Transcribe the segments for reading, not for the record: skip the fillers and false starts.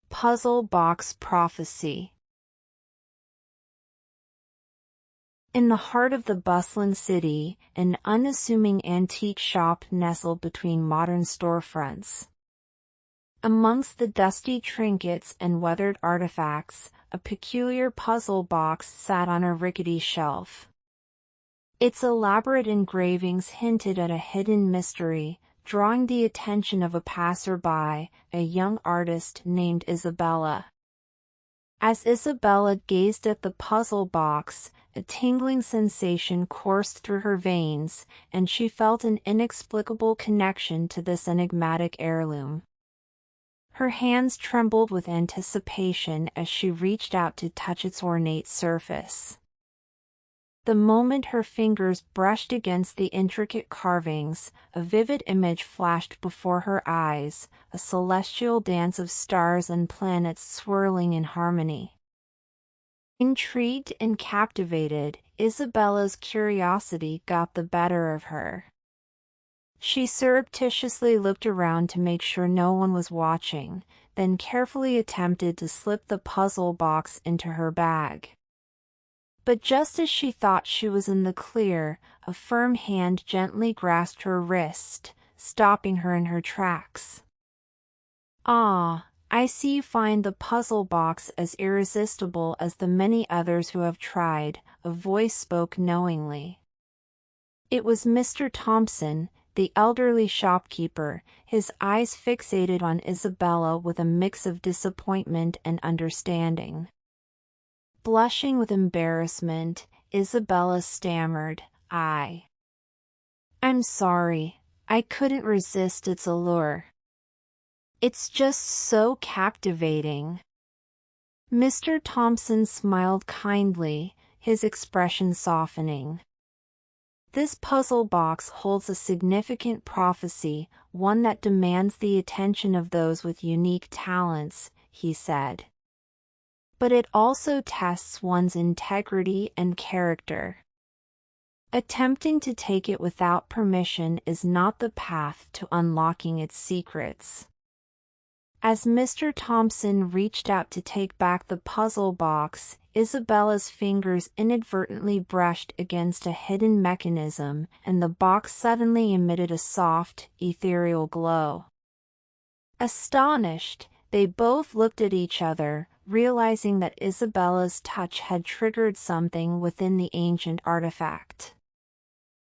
Puzzle Box Prophecy. In the heart of the bustling city, an unassuming antique shop nestled between modern storefronts. Amongst the dusty trinkets and weathered artifacts, a peculiar puzzle box sat on a rickety shelf. Its elaborate engravings hinted at a hidden mystery, drawing the attention of a passerby, a young artist named Isabella. As Isabella gazed at the puzzle box, a tingling sensation coursed through her veins, and she felt an inexplicable connection to this enigmatic heirloom. Her hands trembled with anticipation as she reached out to touch its ornate surface. The moment her fingers brushed against the intricate carvings, a vivid image flashed before her eyes, a celestial dance of stars and planets swirling in harmony. Intrigued and captivated, Isabella's curiosity got the better of her. She surreptitiously looked around to make sure no one was watching, then carefully attempted to slip the puzzle box into her bag. But just as she thought she was in the clear, a firm hand gently grasped her wrist, stopping her in her tracks. "Ah, I see you find the puzzle box as irresistible as the many others who have tried," a voice spoke knowingly. It was Mr. Thompson, the elderly shopkeeper, his eyes fixated on Isabella with a mix of disappointment and understanding. Blushing with embarrassment, Isabella stammered, "I'm sorry, I couldn't resist its allure. It's just so captivating." Mr. Thompson smiled kindly, his expression softening. "This puzzle box holds a significant prophecy, one that demands the attention of those with unique talents," he said. "But it also tests one's integrity and character. Attempting to take it without permission is not the path to unlocking its secrets." As Mr. Thompson reached out to take back the puzzle box, Isabella's fingers inadvertently brushed against a hidden mechanism, and the box suddenly emitted a soft, ethereal glow. Astonished, they both looked at each other, realizing that Isabella's touch had triggered something within the ancient artifact.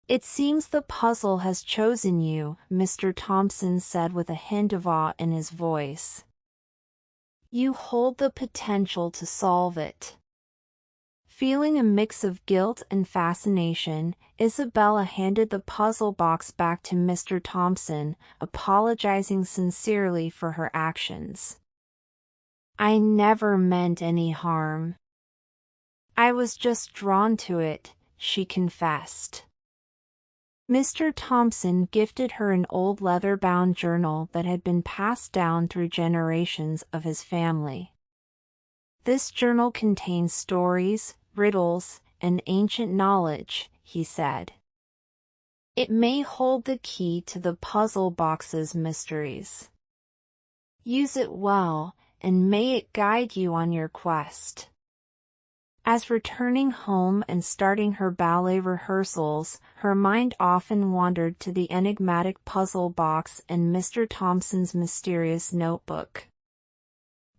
"It seems the puzzle has chosen you," Mr. Thompson said with a hint of awe in his voice. "You hold the potential to solve it." Feeling a mix of guilt and fascination, Isabella handed the puzzle box back to Mr. Thompson, apologizing sincerely for her actions. "I never meant any harm. I was just drawn to it," she confessed. Mr. Thompson gifted her an old leather-bound journal that had been passed down through generations of his family. "This journal contains stories, riddles, and ancient knowledge," he said. "It may hold the key to the puzzle box's mysteries. Use it well, and may it guide you on your quest." As returning home and starting her ballet rehearsals, her mind often wandered to the enigmatic puzzle box and Mr. Thompson's mysterious notebook.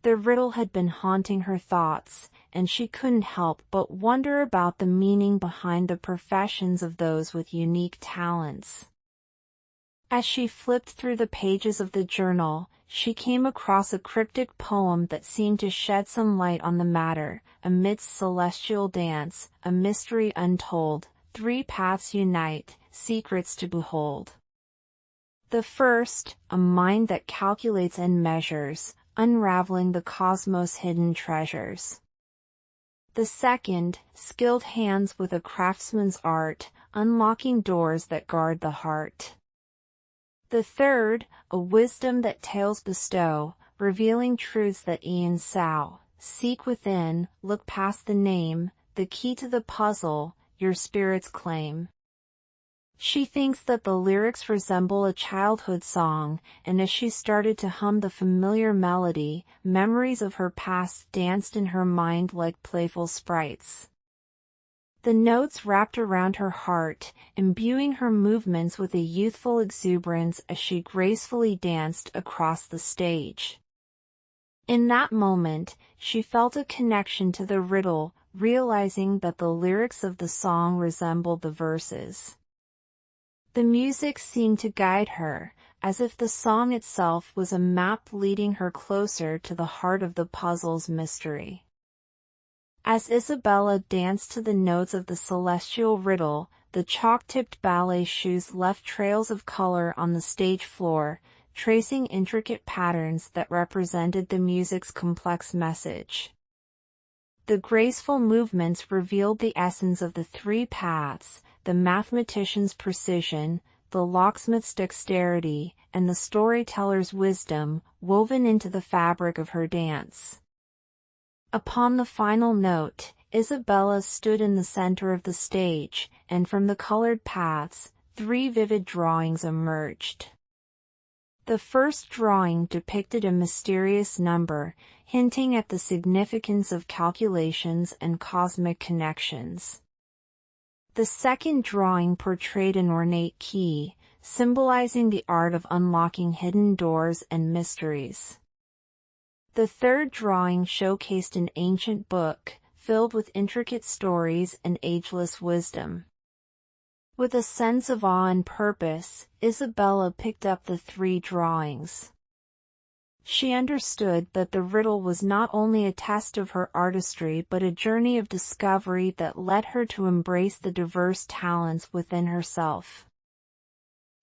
The riddle had been haunting her thoughts, and she couldn't help but wonder about the meaning behind the professions of those with unique talents. As she flipped through the pages of the journal, she came across a cryptic poem that seemed to shed some light on the matter. "Amidst celestial dance, a mystery untold, three paths unite, secrets to behold. The first, a mind that calculates and measures, unraveling the cosmos' hidden treasures. The second, skilled hands with a craftsman's art, unlocking doors that guard the heart. The third, a wisdom that tales bestow, revealing truths that eons sow. Seek within, look past the name, the key to the puzzle, your spirit's claim." She thinks that the lyrics resemble a childhood song, and as she started to hum the familiar melody, memories of her past danced in her mind like playful sprites. The notes wrapped around her heart, imbuing her movements with a youthful exuberance as she gracefully danced across the stage. In that moment, she felt a connection to the riddle, realizing that the lyrics of the song resembled the verses. The music seemed to guide her, as if the song itself was a map leading her closer to the heart of the puzzle's mystery. As Isabella danced to the notes of the celestial riddle, the chalk-tipped ballet shoes left trails of color on the stage floor, tracing intricate patterns that represented the music's complex message. The graceful movements revealed the essence of the three paths: the mathematician's precision, the locksmith's dexterity, and the storyteller's wisdom, woven into the fabric of her dance. Upon the final note, Isabella stood in the center of the stage, and from the colored paths, three vivid drawings emerged. The first drawing depicted a mysterious number, hinting at the significance of calculations and cosmic connections. The second drawing portrayed an ornate key, symbolizing the art of unlocking hidden doors and mysteries. The third drawing showcased an ancient book, filled with intricate stories and ageless wisdom. With a sense of awe and purpose, Isabella picked up the three drawings. She understood that the riddle was not only a test of her artistry but a journey of discovery that led her to embrace the diverse talents within herself.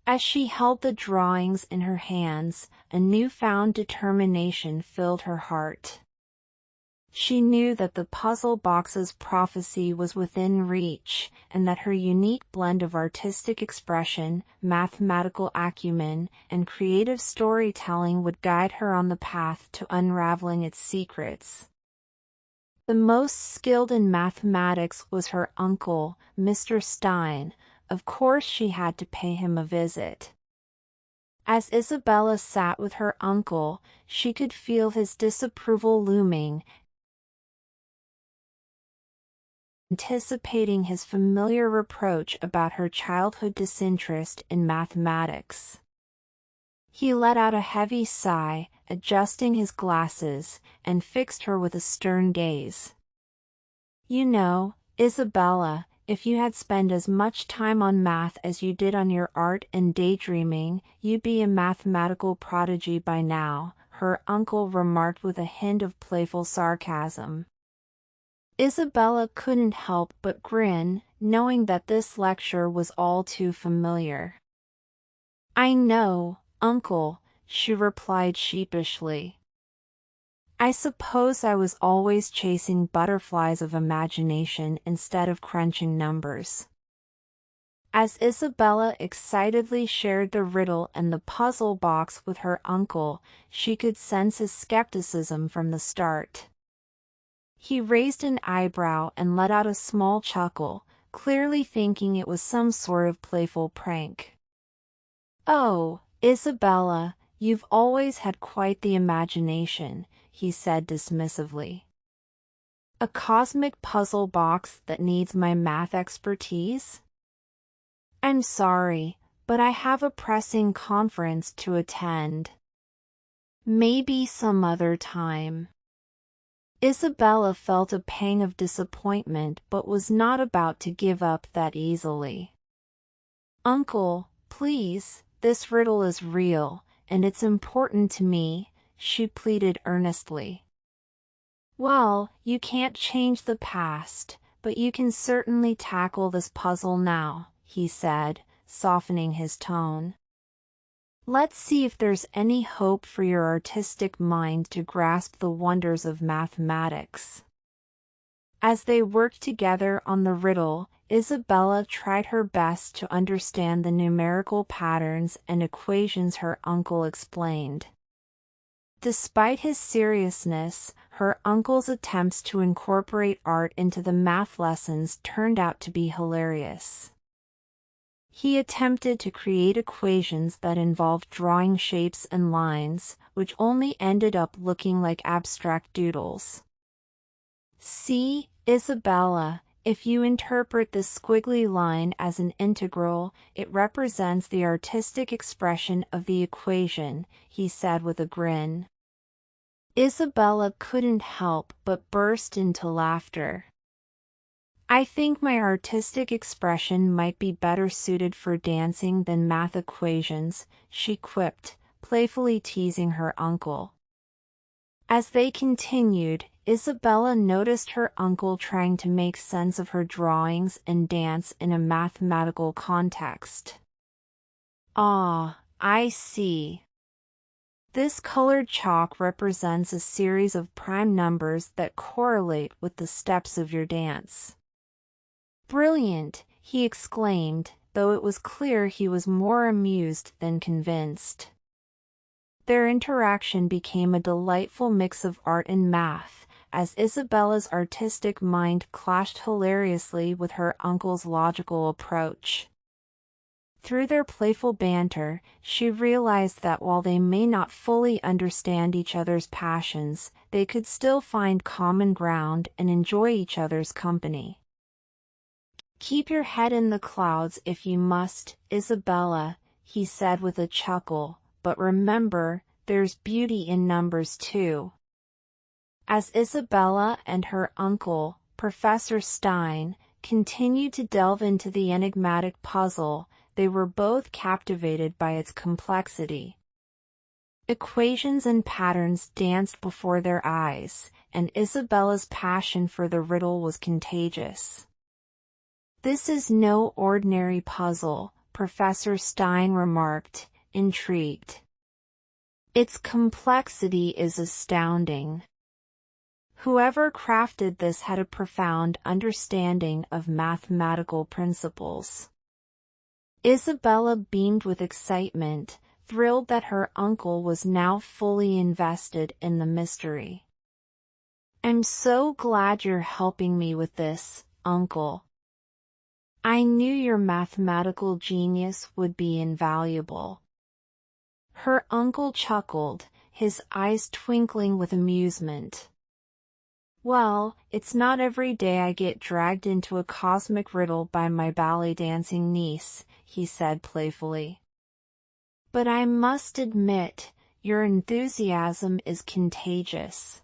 As she held the drawings in her hands, a newfound determination filled her heart. She knew that the puzzle box's prophecy was within reach, and that her unique blend of artistic expression, mathematical acumen, and creative storytelling would guide her on the path to unraveling its secrets. The most skilled in mathematics was her uncle, Mr. Stein. Of course she had to pay him a visit. As Isabella sat with her uncle, she could feel his disapproval looming, anticipating his familiar reproach about her childhood disinterest in mathematics. He let out a heavy sigh, adjusting his glasses, and fixed her with a stern gaze. "You know, Isabella, if you had spent as much time on math as you did on your art and daydreaming, you'd be a mathematical prodigy by now," her uncle remarked with a hint of playful sarcasm. Isabella couldn't help but grin, knowing that this lecture was all too familiar. "I know, uncle," she replied sheepishly. "I suppose I was always chasing butterflies of imagination instead of crunching numbers." As Isabella excitedly shared the riddle and the puzzle box with her uncle, she could sense his skepticism from the start. He raised an eyebrow and let out a small chuckle, clearly thinking it was some sort of playful prank. "Oh, Isabella, you've always had quite the imagination," he said dismissively. "A cosmic puzzle box that needs my math expertise? I'm sorry, but I have a pressing conference to attend. Maybe some other time." Isabella felt a pang of disappointment but was not about to give up that easily. "Uncle, please, this riddle is real, and it's important to me," she pleaded earnestly. "Well, you can't change the past, but you can certainly tackle this puzzle now," he said, softening his tone. "Let's see if there's any hope for your artistic mind to grasp the wonders of mathematics." As they worked together on the riddle, Isabella tried her best to understand the numerical patterns and equations her uncle explained. Despite his seriousness, her uncle's attempts to incorporate art into the math lessons turned out to be hilarious. He attempted to create equations that involved drawing shapes and lines, which only ended up looking like abstract doodles. See, Isabella, if you interpret this squiggly line as an integral, it represents the artistic expression of the equation, he said with a grin. Isabella couldn't help but burst into laughter. I think my artistic expression might be better suited for dancing than math equations, she quipped, playfully teasing her uncle. As they continued, Isabella noticed her uncle trying to make sense of her drawings and dance in a mathematical context. Ah, I see. This colored chalk represents a series of prime numbers that correlate with the steps of your dance. Brilliant, he exclaimed, though it was clear he was more amused than convinced. Their interaction became a delightful mix of art and math, as Isabella's artistic mind clashed hilariously with her uncle's logical approach. Through their playful banter, she realized that while they may not fully understand each other's passions, they could still find common ground and enjoy each other's company. Keep your head in the clouds if you must, Isabella, he said with a chuckle, but remember, there's beauty in numbers too. As Isabella and her uncle, Professor Stein, continued to delve into the enigmatic puzzle, they were both captivated by its complexity. Equations and patterns danced before their eyes, and Isabella's passion for the riddle was contagious. This is no ordinary puzzle, Professor Stein remarked, intrigued. Its complexity is astounding. Whoever crafted this had a profound understanding of mathematical principles. Isabella beamed with excitement, thrilled that her uncle was now fully invested in the mystery. I'm so glad you're helping me with this, Uncle. I knew your mathematical genius would be invaluable. Her uncle chuckled, his eyes twinkling with amusement. Well, it's not every day I get dragged into a cosmic riddle by my ballet dancing niece, he said playfully. But I must admit, your enthusiasm is contagious.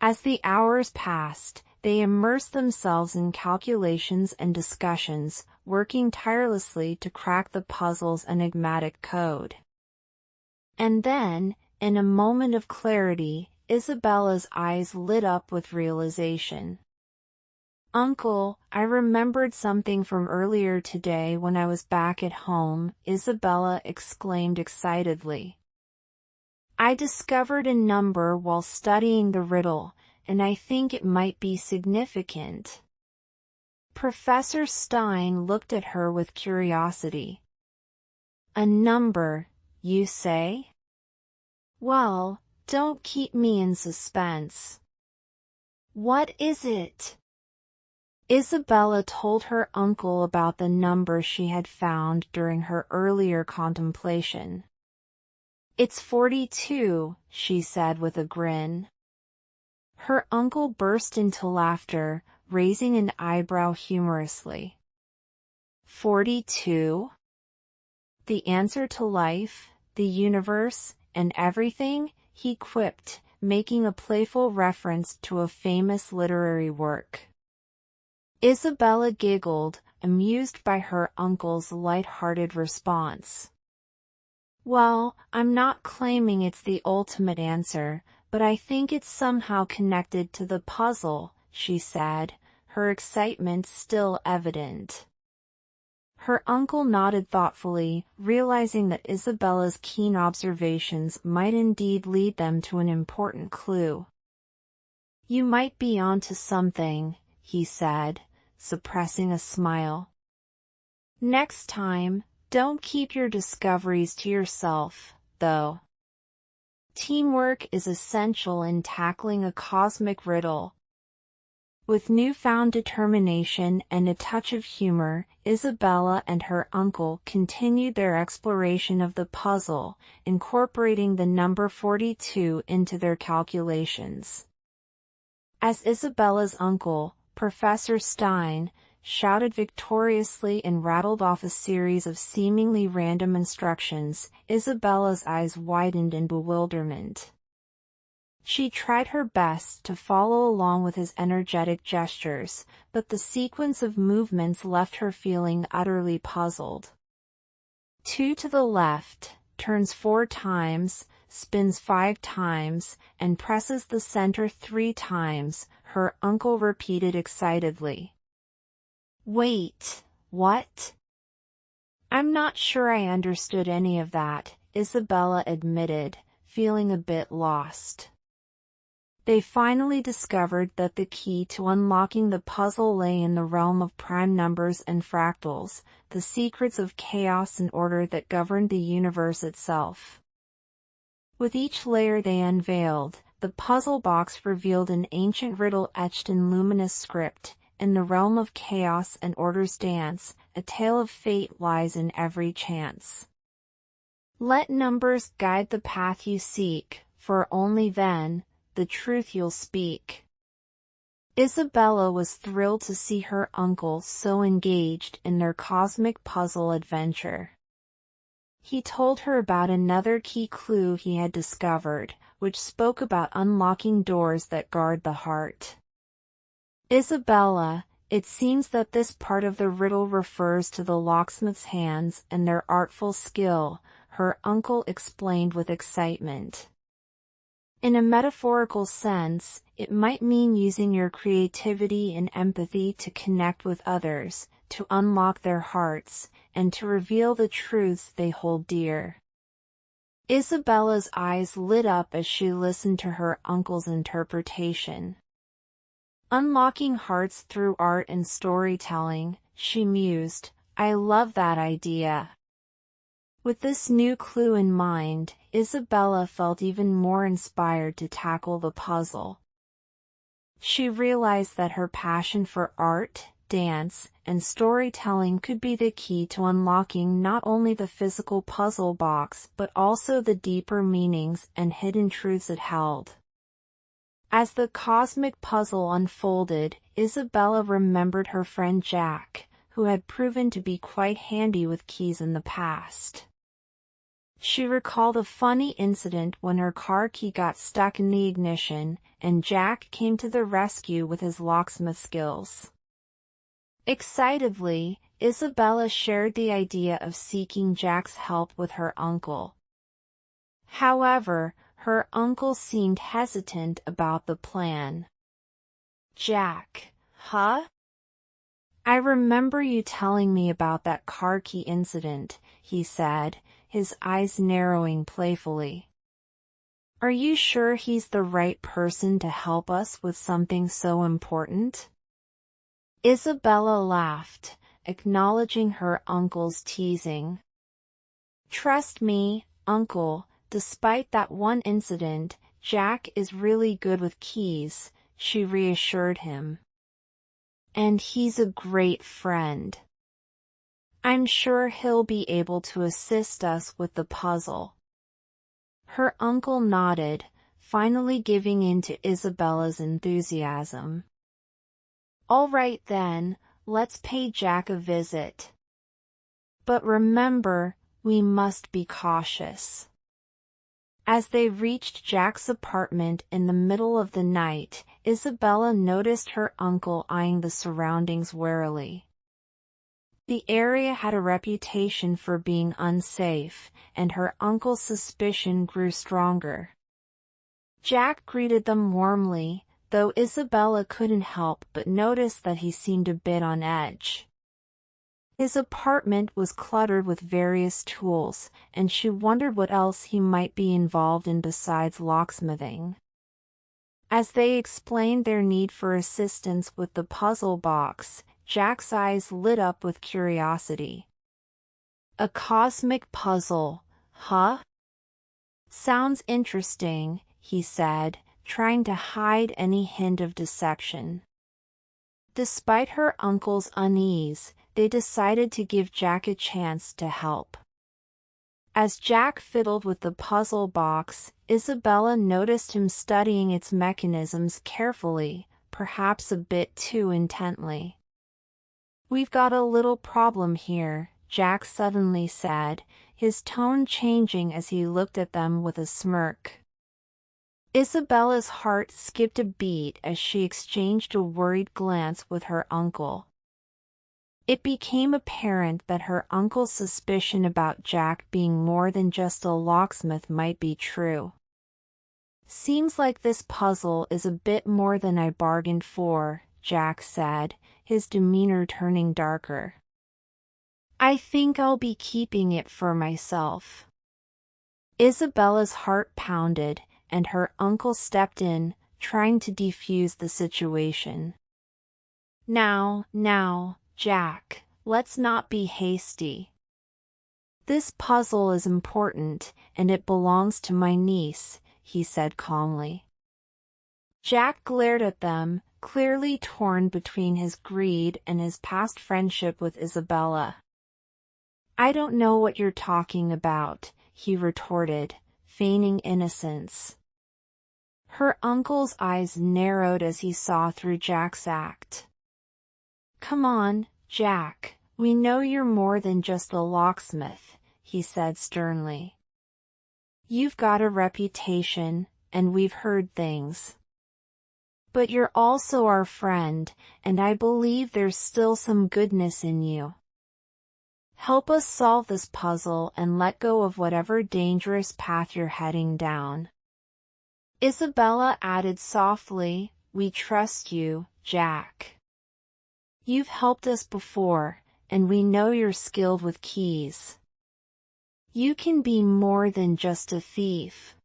As the hours passed, they immersed themselves in calculations and discussions, working tirelessly to crack the puzzle's enigmatic code. And then, in a moment of clarity, Isabella's eyes lit up with realization. Uncle, I remembered something from earlier today when I was back at home, Isabella exclaimed excitedly. I discovered a number while studying the riddle, and I think it might be significant. Professor Stein looked at her with curiosity. A number, you say? Well, don't keep me in suspense. What is it? Isabella told her uncle about the number she had found during her earlier contemplation. It's 42, she said with a grin. Her uncle burst into laughter, raising an eyebrow humorously. 42? The answer to life, the universe, and everything, he quipped, making a playful reference to a famous literary work. Isabella giggled, amused by her uncle's light-hearted response. Well, I'm not claiming it's the ultimate answer, but I think it's somehow connected to the puzzle, she said, her excitement still evident. Her uncle nodded thoughtfully, realizing that Isabella's keen observations might indeed lead them to an important clue. You might be onto something, he said, suppressing a smile. Next time, don't keep your discoveries to yourself, though. Teamwork is essential in tackling a cosmic riddle. With newfound determination and a touch of humor, Isabella and her uncle continued their exploration of the puzzle, incorporating the number 42 into their calculations. As Isabella's uncle, Professor Stein, shouted victoriously and rattled off a series of seemingly random instructions, Isabella's eyes widened in bewilderment. She tried her best to follow along with his energetic gestures, but the sequence of movements left her feeling utterly puzzled. 2 to the left, turns 4 times, spins 5 times, and presses the center 3 times, her uncle repeated excitedly. Wait, what? I'm not sure I understood any of that, Isabella admitted, feeling a bit lost. They finally discovered that the key to unlocking the puzzle lay in the realm of prime numbers and fractals, the secrets of chaos and order that governed the universe itself. With each layer they unveiled, the puzzle box revealed an ancient riddle etched in luminous script. In the realm of chaos and order's dance, a tale of fate lies in every chance. Let numbers guide the path you seek, for only then, the truth you'll speak. Isabella was thrilled to see her uncle so engaged in their cosmic puzzle adventure. He told her about another key clue he had discovered, which spoke about unlocking doors that guard the heart. Isabella, it seems that this part of the riddle refers to the locksmith's hands and their artful skill, her uncle explained with excitement. In a metaphorical sense, it might mean using your creativity and empathy to connect with others, to unlock their hearts, and to reveal the truths they hold dear. Isabella's eyes lit up as she listened to her uncle's interpretation. Unlocking hearts through art and storytelling, she mused, I love that idea. With this new clue in mind, Isabella felt even more inspired to tackle the puzzle. She realized that her passion for art, dance, and storytelling could be the key to unlocking not only the physical puzzle box but also the deeper meanings and hidden truths it held. As the cosmic puzzle unfolded, Isabella remembered her friend Jack, who had proven to be quite handy with keys in the past. She recalled a funny incident when her car key got stuck in the ignition, and Jack came to the rescue with his locksmith skills. Excitedly, Isabella shared the idea of seeking Jack's help with her uncle. However, her uncle seemed hesitant about the plan. Jack, huh? I remember you telling me about that car key incident, he said, his eyes narrowing playfully. Are you sure he's the right person to help us with something so important? Isabella laughed, acknowledging her uncle's teasing. Trust me, uncle, despite that one incident, Jack is really good with keys, she reassured him. And he's a great friend. I'm sure he'll be able to assist us with the puzzle. Her uncle nodded, finally giving in to Isabella's enthusiasm. All right then, let's pay Jack a visit. But remember, we must be cautious. As they reached Jack's apartment in the middle of the night, Isabella noticed her uncle eyeing the surroundings warily. The area had a reputation for being unsafe, and her uncle's suspicion grew stronger. Jack greeted them warmly, though Isabella couldn't help but notice that he seemed a bit on edge. His apartment was cluttered with various tools, and she wondered what else he might be involved in besides locksmithing. As they explained their need for assistance with the puzzle box, Jack's eyes lit up with curiosity. A cosmic puzzle, huh? Sounds interesting, he said, trying to hide any hint of deception. Despite her uncle's unease, they decided to give Jack a chance to help. As Jack fiddled with the puzzle box, Isabella noticed him studying its mechanisms carefully, perhaps a bit too intently. "We've got a little problem here," Jack suddenly said, his tone changing as he looked at them with a smirk. Isabella's heart skipped a beat as she exchanged a worried glance with her uncle. It became apparent that her uncle's suspicion about Jack being more than just a locksmith might be true. "Seems like this puzzle is a bit more than I bargained for," Jack said, his demeanor turning darker. "I think I'll be keeping it for myself." Isabella's heart pounded, and her uncle stepped in, trying to defuse the situation. Now, Jack, let's not be hasty. This puzzle is important, and it belongs to my niece," he said calmly. Jack glared at them, clearly torn between his greed and his past friendship with Isabella. "I don't know what you're talking about," he retorted, feigning innocence. Her uncle's eyes narrowed as he saw through Jack's act. "Come on, Jack, we know you're more than just a locksmith," he said sternly. "You've got a reputation, and we've heard things. But you're also our friend, and I believe there's still some goodness in you. Help us solve this puzzle and let go of whatever dangerous path you're heading down." Isabella added softly, "We trust you, Jack. You've helped us before, and we know you're skilled with keys. You can be more than just a thief."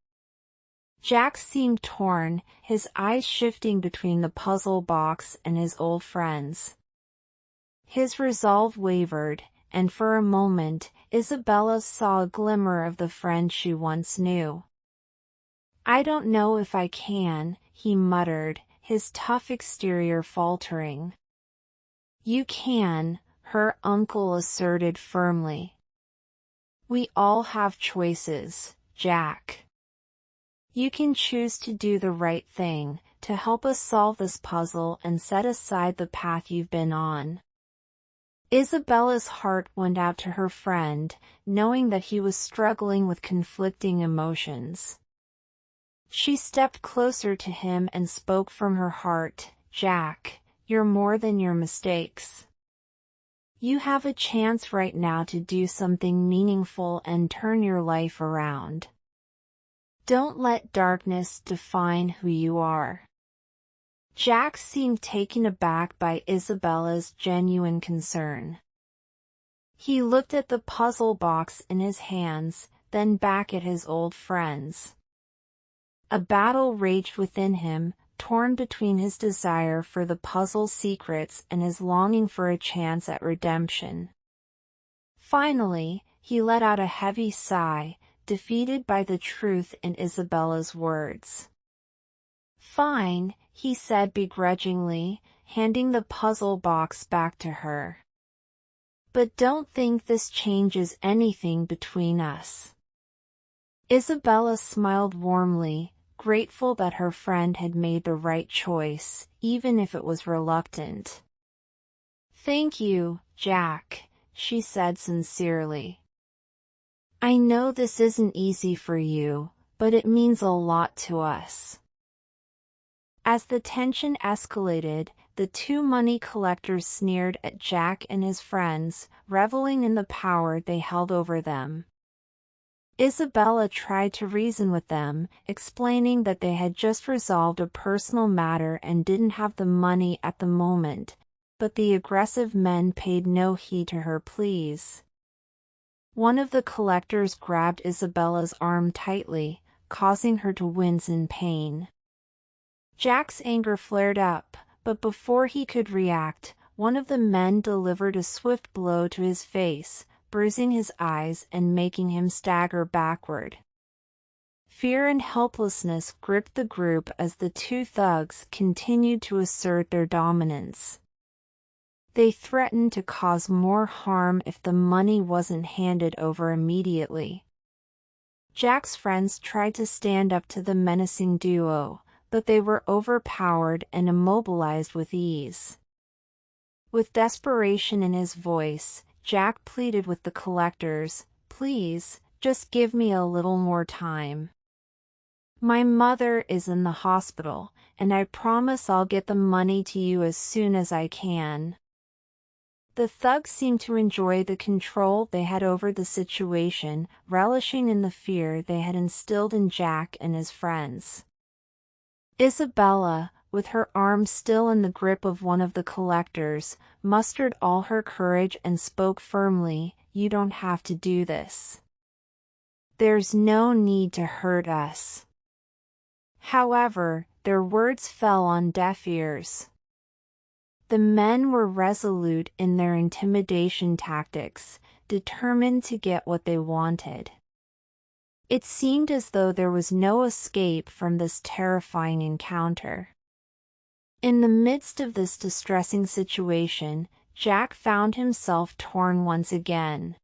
Jack seemed torn, his eyes shifting between the puzzle box and his old friends. His resolve wavered, and for a moment, Isabella saw a glimmer of the friend she once knew. "I don't know if I can," he muttered, his tough exterior faltering. "You can," her uncle asserted firmly. "We all have choices, Jack. You can choose to do the right thing, to help us solve this puzzle and set aside the path you've been on." Isabella's heart went out to her friend, knowing that he was struggling with conflicting emotions. She stepped closer to him and spoke from her heart, "Jack, you're more than your mistakes. You have a chance right now to do something meaningful and turn your life around. Don't let darkness define who you are." Jack seemed taken aback by Isabella's genuine concern. He looked at the puzzle box in his hands, then back at his old friends. A battle raged within him, torn between his desire for the puzzle's secrets and his longing for a chance at redemption. Finally, he let out a heavy sigh, defeated by the truth in Isabella's words. "Fine," he said begrudgingly, handing the puzzle box back to her. "But don't think this changes anything between us." Isabella smiled warmly, grateful that her friend had made the right choice, even if it was reluctant. "Thank you, Jack," she said sincerely. "I know this isn't easy for you, but it means a lot to us." As the tension escalated, the two money collectors sneered at Jack and his friends, reveling in the power they held over them. Isabella tried to reason with them, explaining that they had just resolved a personal matter and didn't have the money at the moment, but the aggressive men paid no heed to her pleas. One of the collectors grabbed Isabella's arm tightly, causing her to wince in pain. Jack's anger flared up, but before he could react, one of the men delivered a swift blow to his face, bruising his eyes and making him stagger backward. Fear and helplessness gripped the group as the two thugs continued to assert their dominance. They threatened to cause more harm if the money wasn't handed over immediately. Jack's friends tried to stand up to the menacing duo, but they were overpowered and immobilized with ease. With desperation in his voice, Jack pleaded with the collectors, "Please, just give me a little more time. My mother is in the hospital, and I promise I'll get the money to you as soon as I can." The thugs seemed to enjoy the control they had over the situation, relishing in the fear they had instilled in Jack and his friends. Isabella, with her arm still in the grip of one of the collectors, mustered all her courage and spoke firmly, "You don't have to do this. There's no need to hurt us." However, their words fell on deaf ears. The men were resolute in their intimidation tactics, determined to get what they wanted. It seemed as though there was no escape from this terrifying encounter. In the midst of this distressing situation, Jack found himself torn once again.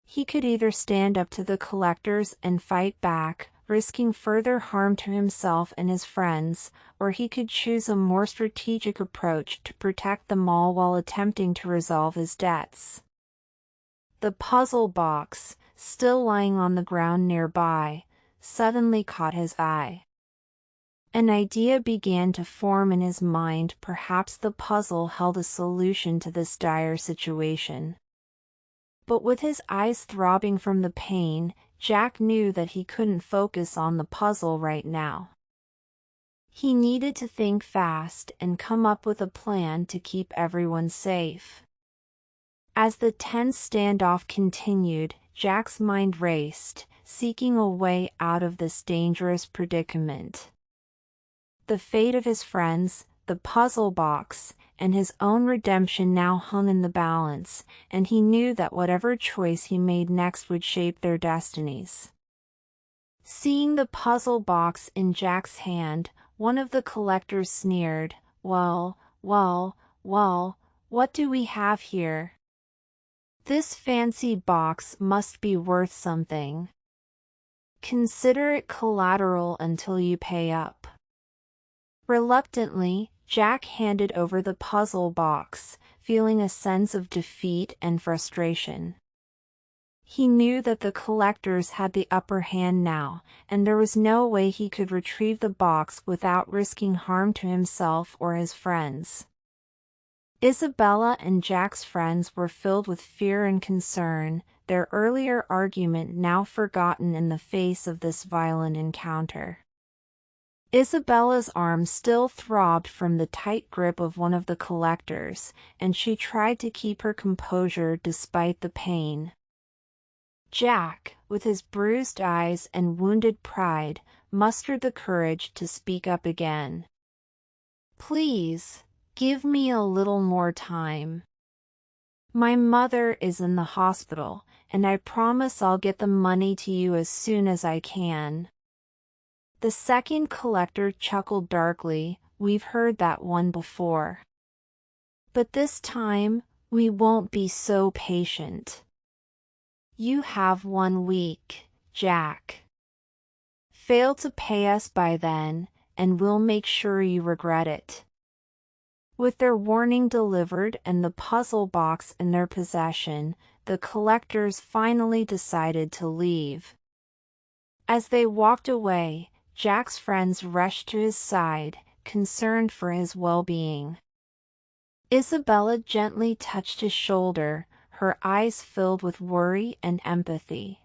He could either stand up to the collectors and fight back, risking further harm to himself and his friends, or he could choose a more strategic approach to protect them all while attempting to resolve his debts. The puzzle box, still lying on the ground nearby, suddenly caught his eye. An idea began to form in his mind. Perhaps the puzzle held a solution to this dire situation. But with his eyes throbbing from the pain, Jack knew that he couldn't focus on the puzzle right now. He needed to think fast and come up with a plan to keep everyone safe. As the tense standoff continued, Jack's mind raced, seeking a way out of this dangerous predicament. The fate of his friends, the puzzle box, and his own redemption now hung in the balance, and he knew that whatever choice he made next would shape their destinies. Seeing the puzzle box in Jack's hand, one of the collectors sneered, Well, what do we have here? This fancy box must be worth something. Consider it collateral until you pay up." Reluctantly, Jack handed over the puzzle box, feeling a sense of defeat and frustration. He knew that the collectors had the upper hand now, and there was no way he could retrieve the box without risking harm to himself or his friends. Isabella and Jack's friends were filled with fear and concern, their earlier argument now forgotten in the face of this violent encounter. Isabella's arm still throbbed from the tight grip of one of the collectors, and she tried to keep her composure despite the pain. Jack, with his bruised eyes and wounded pride, mustered the courage to speak up again. "Please, give me a little more time. My mother is in the hospital, and I promise I'll get the money to you as soon as I can." The second collector chuckled darkly, "We've heard that one before. But this time, we won't be so patient. You have 1 week, Jack. Fail to pay us by then, and we'll make sure you regret it." With their warning delivered and the puzzle box in their possession, the collectors finally decided to leave. As they walked away, Jack's friends rushed to his side, concerned for his well-being. Isabella gently touched his shoulder, her eyes filled with worry and empathy.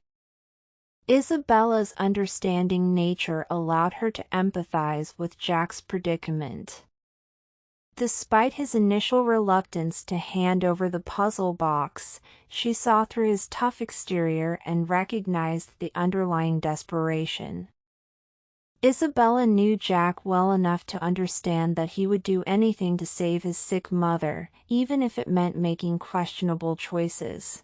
Isabella's understanding nature allowed her to empathize with Jack's predicament. Despite his initial reluctance to hand over the puzzle box, she saw through his tough exterior and recognized the underlying desperation. Isabella knew Jack well enough to understand that he would do anything to save his sick mother, even if it meant making questionable choices.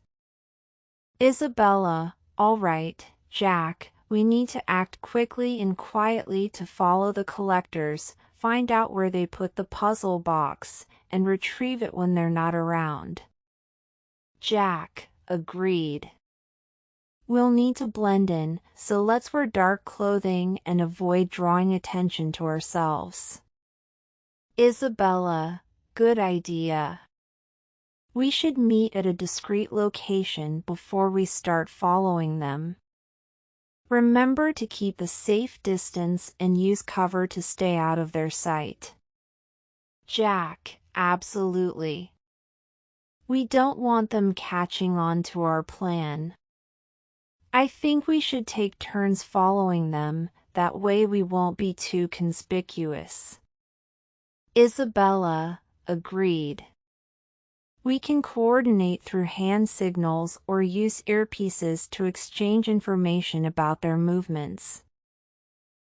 "Isabella, all right, Jack, we need to act quickly and quietly to follow the collectors, find out where they put the puzzle box, and retrieve it when they're not around. Jack, agreed. We'll need to blend in, so let's wear dark clothing and avoid drawing attention to ourselves. Isabella, good idea. We should meet at a discreet location before we start following them. Remember to keep a safe distance and use cover to stay out of their sight. Jack, absolutely. We don't want them catching on to our plan. I think we should take turns following them, that way we won't be too conspicuous. Isabella, agreed. We can coordinate through hand signals or use earpieces to exchange information about their movements.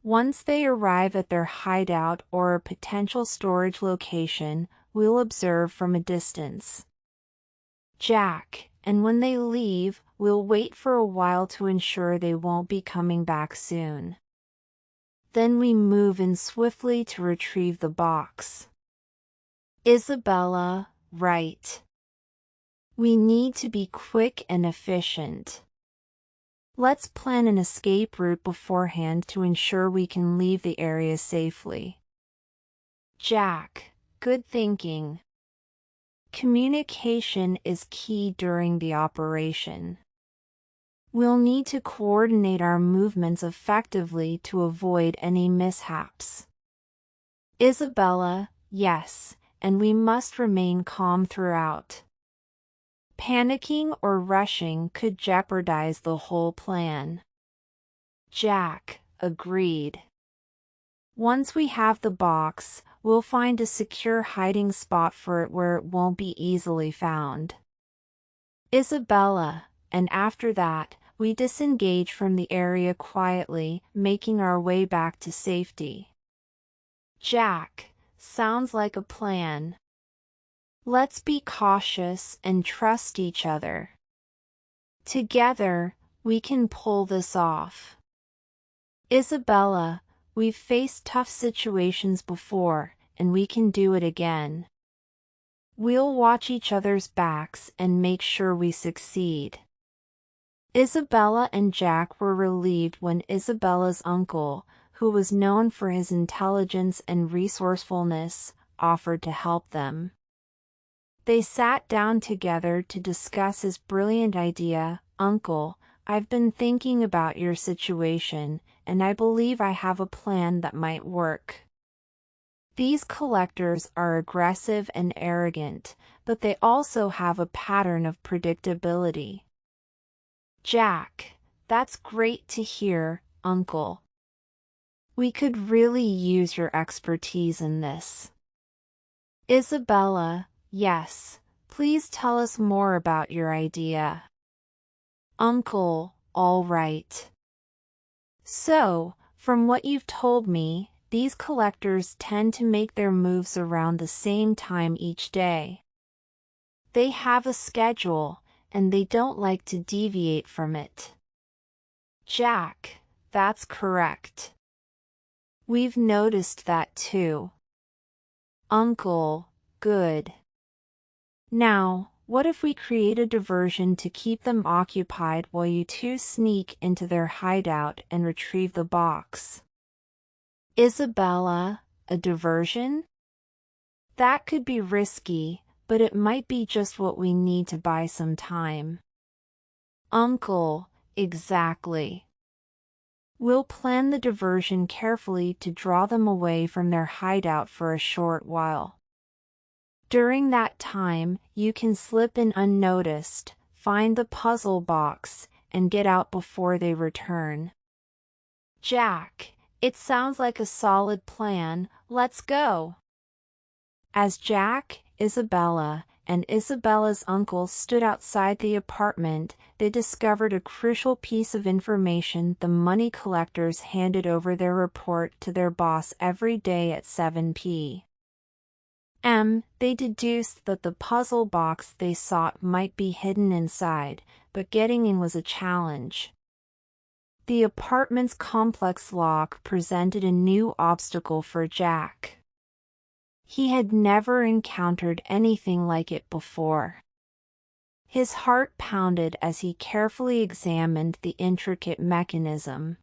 Once they arrive at their hideout or a potential storage location, we'll observe from a distance. Jack, and when they leave, we'll wait for a while to ensure they won't be coming back soon. Then we move in swiftly to retrieve the box. Isabella, right. We need to be quick and efficient. Let's plan an escape route beforehand to ensure we can leave the area safely. Jack, good thinking. Communication is key during the operation. We'll need to coordinate our movements effectively to avoid any mishaps. Isabella, yes, and we must remain calm throughout. Panicking or rushing could jeopardize the whole plan. Jack, agreed. Once we have the box, we'll find a secure hiding spot for it where it won't be easily found. Isabella, and after that, we disengage from the area quietly, making our way back to safety. Jack, sounds like a plan. Let's be cautious and trust each other. Together, we can pull this off. Isabella, we've faced tough situations before, and we can do it again. We'll watch each other's backs and make sure we succeed. Isabella and Jack were relieved when Isabella's uncle, who was known for his intelligence and resourcefulness, offered to help them. They sat down together to discuss his brilliant idea. Uncle, I've been thinking about your situation, and I believe I have a plan that might work. These collectors are aggressive and arrogant, but they also have a pattern of predictability. Jack, that's great to hear, Uncle. We could really use your expertise in this. Isabella, yes, please tell us more about your idea. Uncle, all right. So, from what you've told me, these collectors tend to make their moves around the same time each day. They have a schedule, and they don't like to deviate from it. Jack, that's correct. We've noticed that too. Uncle, good. Now, what if we create a diversion to keep them occupied while you two sneak into their hideout and retrieve the box? Isabella, a diversion? That could be risky, but it might be just what we need to buy some time. Uncle, exactly. We'll plan the diversion carefully to draw them away from their hideout for a short while. During that time, you can slip in unnoticed, find the puzzle box, and get out before they return. Jack, it sounds like a solid plan. Let's go. As Jack, Isabella, and Isabella's uncle stood outside the apartment, they discovered a crucial piece of information. The money collectors handed over their report to their boss every day at 7 p.m. They deduced that the puzzle box they sought might be hidden inside, but getting in was a challenge. The apartment's complex lock presented a new obstacle for Jack. He had never encountered anything like it before. His heart pounded as he carefully examined the intricate mechanism.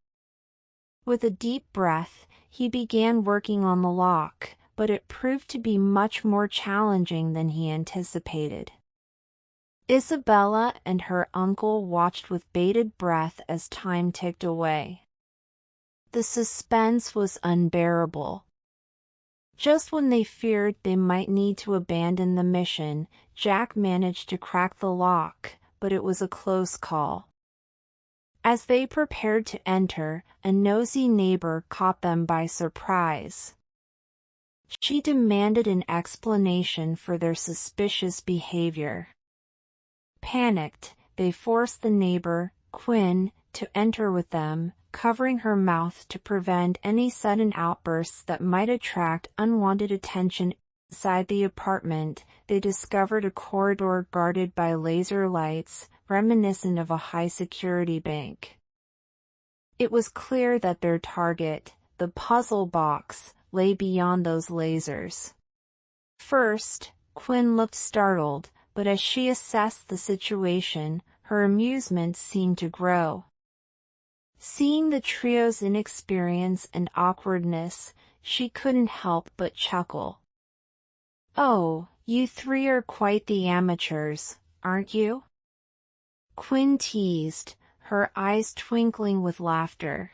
With a deep breath, he began working on the lock, but it proved to be much more challenging than he anticipated. Isabella and her uncle watched with bated breath as time ticked away. The suspense was unbearable. Just when they feared they might need to abandon the mission, Jack managed to crack the lock, but it was a close call. As they prepared to enter, a nosy neighbor caught them by surprise. She demanded an explanation for their suspicious behavior. Panicked, they forced the neighbor, Quinn, to enter with them, covering her mouth to prevent any sudden outbursts that might attract unwanted attention. Inside the apartment, they discovered a corridor guarded by laser lights, reminiscent of a high-security bank. It was clear that their target, the puzzle box, lay beyond those lasers. First, Quinn looked startled, but as she assessed the situation, her amusement seemed to grow. Seeing the trio's inexperience and awkwardness, she couldn't help but chuckle. "Oh, you three are quite the amateurs, aren't you?" Quinn teased, her eyes twinkling with laughter.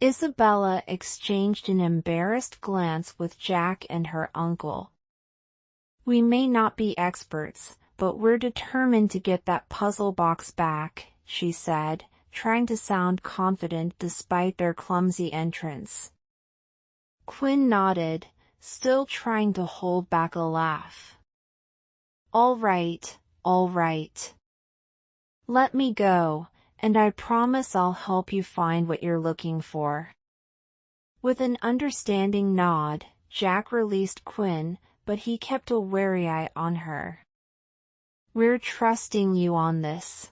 Isabella exchanged an embarrassed glance with Jack and her uncle. "We may not be experts, but we're determined to get that puzzle box back," she said, trying to sound confident despite their clumsy entrance. Quinn nodded, still trying to hold back a laugh. All right. Let me go, and I promise I'll help you find what you're looking for." With an understanding nod, Jack released Quinn, but he kept a wary eye on her. "We're trusting you on this.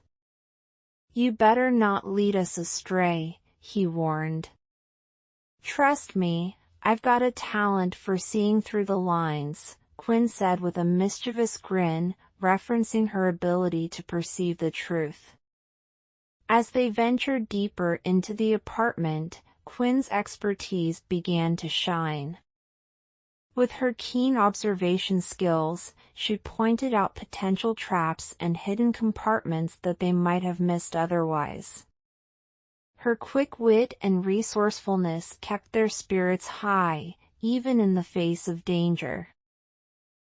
You better not lead us astray," he warned. "Trust me, I've got a talent for seeing through the lines," Quinn said with a mischievous grin, referencing her ability to perceive the truth. As they ventured deeper into the apartment, Quinn's expertise began to shine. With her keen observation skills, she pointed out potential traps and hidden compartments that they might have missed otherwise. Her quick wit and resourcefulness kept their spirits high, even in the face of danger.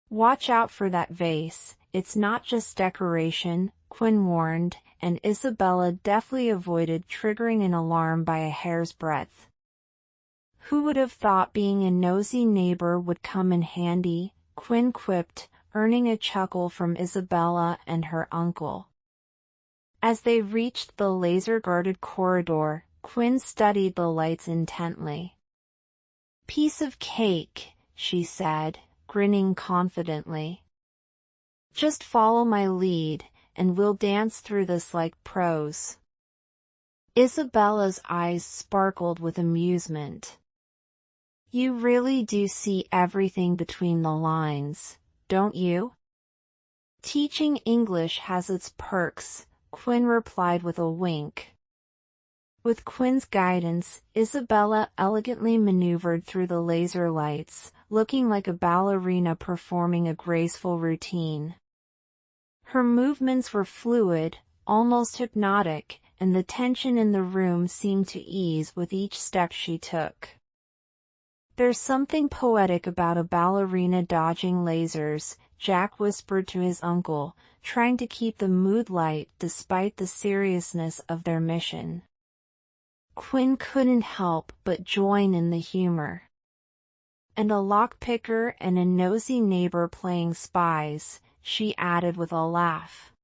"Watch out for that vase, it's not just decoration," Quinn warned, and Isabella deftly avoided triggering an alarm by a hair's breadth. "Who would have thought being a nosy neighbor would come in handy?" Quinn quipped, earning a chuckle from Isabella and her uncle. As they reached the laser-guarded corridor, Quinn studied the lights intently. "Piece of cake," she said, grinning confidently. "Just follow my lead, and we'll dance through this like pros." Isabella's eyes sparkled with amusement. "You really do see everything between the lines, don't you?" "Teaching English has its perks," Quinn replied with a wink. With Quinn's guidance, Isabella elegantly maneuvered through the laser lights, looking like a ballerina performing a graceful routine. Her movements were fluid, almost hypnotic, and the tension in the room seemed to ease with each step she took. "There's something poetic about a ballerina dodging lasers," Jack whispered to his uncle, trying to keep the mood light despite the seriousness of their mission. Quinn couldn't help but join in the humor. "And a lockpicker and a nosy neighbor playing spies," she added with a laugh.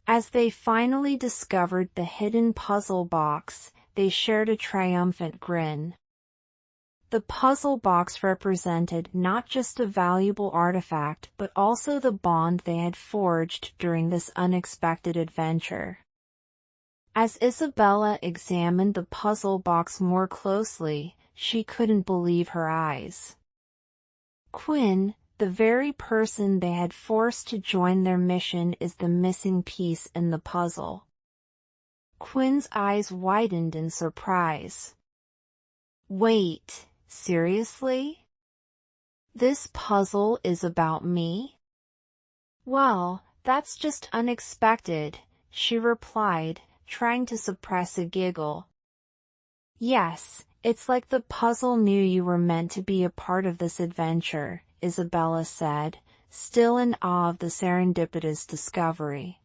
As they finally discovered the hidden puzzle box, they shared a triumphant grin. The puzzle box represented not just a valuable artifact but also the bond they had forged during this unexpected adventure. As Isabella examined the puzzle box more closely, she couldn't believe her eyes. Quinn, the very person they had forced to join their mission, is the missing piece in the puzzle. Quinn's eyes widened in surprise. Wait, seriously? This puzzle is about me? Well, that's just unexpected, she replied, trying to suppress a giggle. Yes, it's like the puzzle knew you were meant to be a part of this adventure, Isabella said, still in awe of the serendipitous discovery.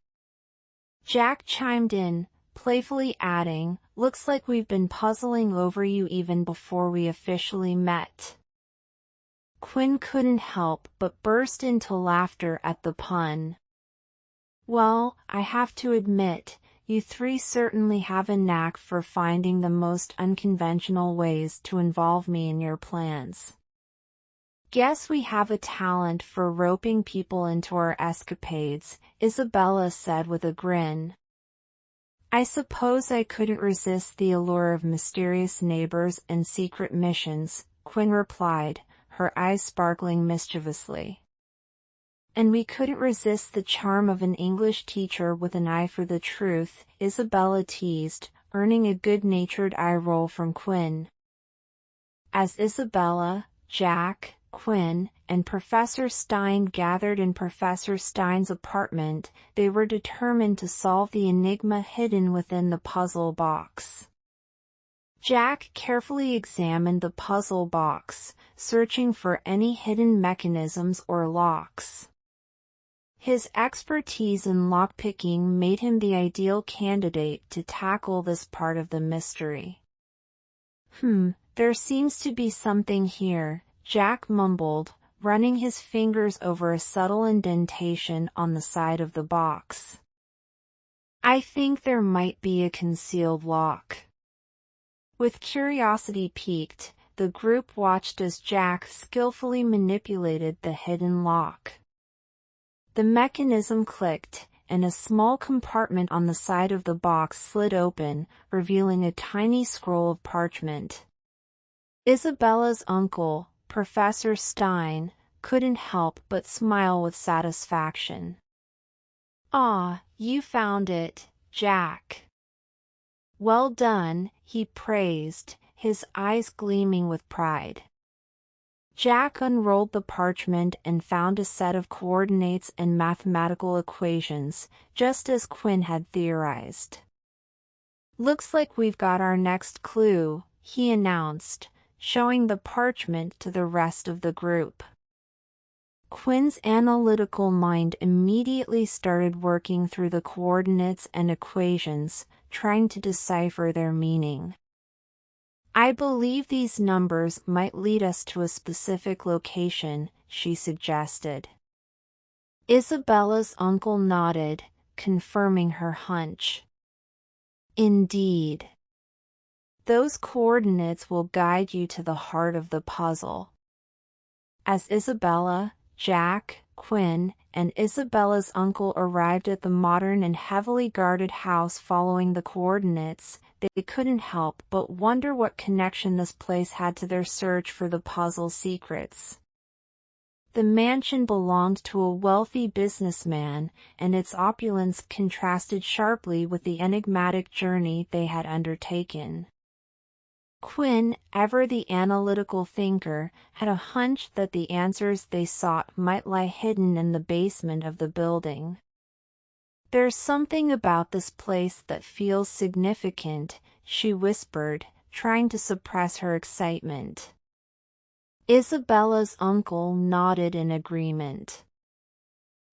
Jack chimed in, playfully adding, "Looks like we've been puzzling over you even before we officially met." Quinn couldn't help but burst into laughter at the pun. Well, I have to admit, you three certainly have a knack for finding the most unconventional ways to involve me in your plans. Guess we have a talent for roping people into our escapades, Isabella said with a grin. I suppose I couldn't resist the allure of mysterious neighbors and secret missions, Quinn replied, her eyes sparkling mischievously. And we couldn't resist the charm of an English teacher with an eye for the truth, Isabella teased, earning a good-natured eye roll from Quinn. As Isabella, Jack, Quinn, and Professor Stein gathered in Professor Stein's apartment, they were determined to solve the enigma hidden within the puzzle box. Jack carefully examined the puzzle box, searching for any hidden mechanisms or locks. His expertise in lockpicking made him the ideal candidate to tackle this part of the mystery. There seems to be something here, Jack mumbled, running his fingers over a subtle indentation on the side of the box. I think there might be a concealed lock. With curiosity piqued, the group watched as Jack skillfully manipulated the hidden lock. The mechanism clicked, and a small compartment on the side of the box slid open, revealing a tiny scroll of parchment. Isabella's uncle, Professor Stein, couldn't help but smile with satisfaction. "Ah, you found it, Jack." "Well done," he praised, his eyes gleaming with pride. Jack unrolled the parchment and found a set of coordinates and mathematical equations, just as Quinn had theorized. "Looks like we've got our next clue," he announced, showing the parchment to the rest of the group. Quinn's analytical mind immediately started working through the coordinates and equations, trying to decipher their meaning. "I believe these numbers might lead us to a specific location," she suggested. Isabella's uncle nodded, confirming her hunch. "Indeed. Those coordinates will guide you to the heart of the puzzle." As Isabella, Jack, Quinn, and Isabella's uncle arrived at the modern and heavily guarded house following the coordinates, they couldn't help but wonder what connection this place had to their search for the puzzle's secrets. The mansion belonged to a wealthy businessman, and its opulence contrasted sharply with the enigmatic journey they had undertaken. Quinn, ever the analytical thinker, had a hunch that the answers they sought might lie hidden in the basement of the building. "There's something about this place that feels significant," she whispered, trying to suppress her excitement. Isabella's uncle nodded in agreement.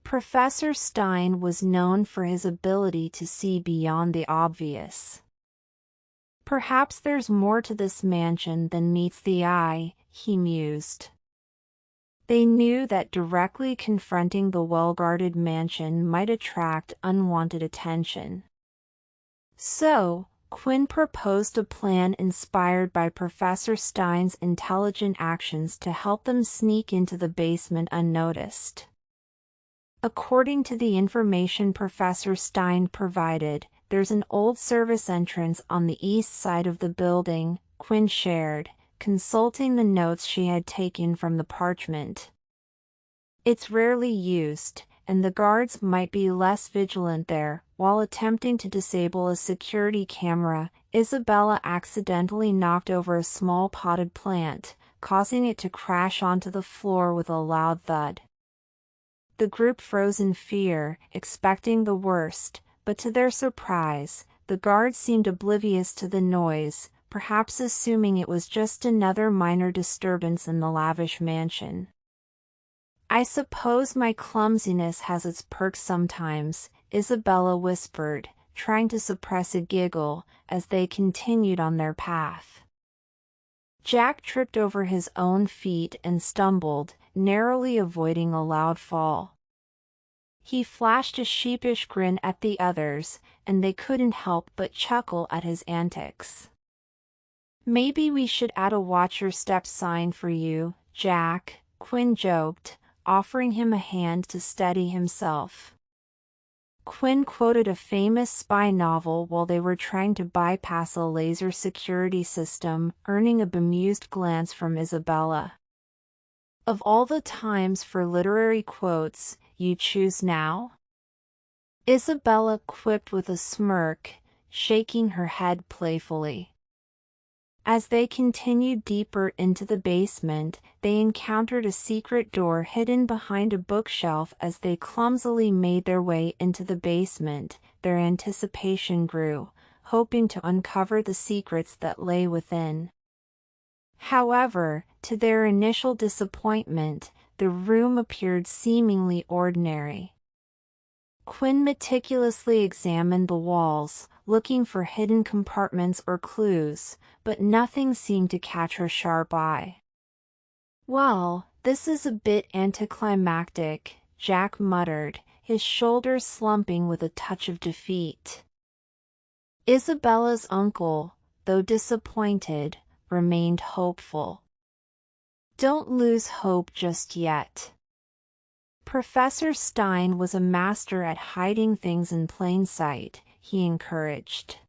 Professor Stein was known for his ability to see beyond the obvious. "Perhaps there's more to this mansion than meets the eye," he mused. They knew that directly confronting the well-guarded mansion might attract unwanted attention. So, Quinn proposed a plan inspired by Professor Stein's intelligent actions to help them sneak into the basement unnoticed. According to the information Professor Stein provided, there's an old service entrance on the east side of the building, Quinn shared, consulting the notes she had taken from the parchment. It's rarely used, and the guards might be less vigilant there. While attempting to disable a security camera, Isabella accidentally knocked over a small potted plant, causing it to crash onto the floor with a loud thud. The group froze in fear, expecting the worst, but to their surprise, the guards seemed oblivious to the noise, perhaps assuming it was just another minor disturbance in the lavish mansion. "I suppose my clumsiness has its perks sometimes," Isabella whispered, trying to suppress a giggle, as they continued on their path. Jack tripped over his own feet and stumbled, narrowly avoiding a loud fall. He flashed a sheepish grin at the others, and they couldn't help but chuckle at his antics. "Maybe we should add a watch your step sign for you, Jack," Quinn joked, offering him a hand to steady himself. Quinn quoted a famous spy novel while they were trying to bypass a laser security system, earning a bemused glance from Isabella. "Of all the times for literary quotes, you choose now?" Isabella quipped with a smirk, shaking her head playfully. As they continued deeper into the basement, they encountered a secret door hidden behind a bookshelf. As they clumsily made their way into the basement, their anticipation grew, hoping to uncover the secrets that lay within. However, to their initial disappointment, the room appeared seemingly ordinary. Quinn meticulously examined the walls, looking for hidden compartments or clues, but nothing seemed to catch her sharp eye. "Well, this is a bit anticlimactic," Jack muttered, his shoulders slumping with a touch of defeat. Isabella's uncle, though disappointed, remained hopeful. "Don't lose hope just yet. Professor Stein was a master at hiding things in plain sight," he encouraged.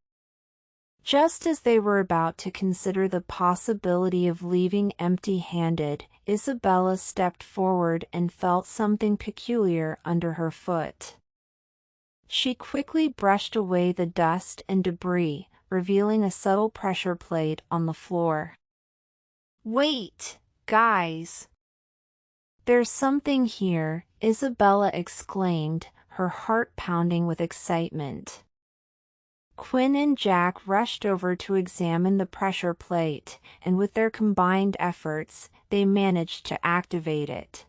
Just as they were about to consider the possibility of leaving empty-handed, Isabella stepped forward and felt something peculiar under her foot. She quickly brushed away the dust and debris, revealing a subtle pressure plate on the floor. "Wait, guys! There's something here," Isabella exclaimed, her heart pounding with excitement. Quinn and Jack rushed over to examine the pressure plate, and with their combined efforts, they managed to activate it.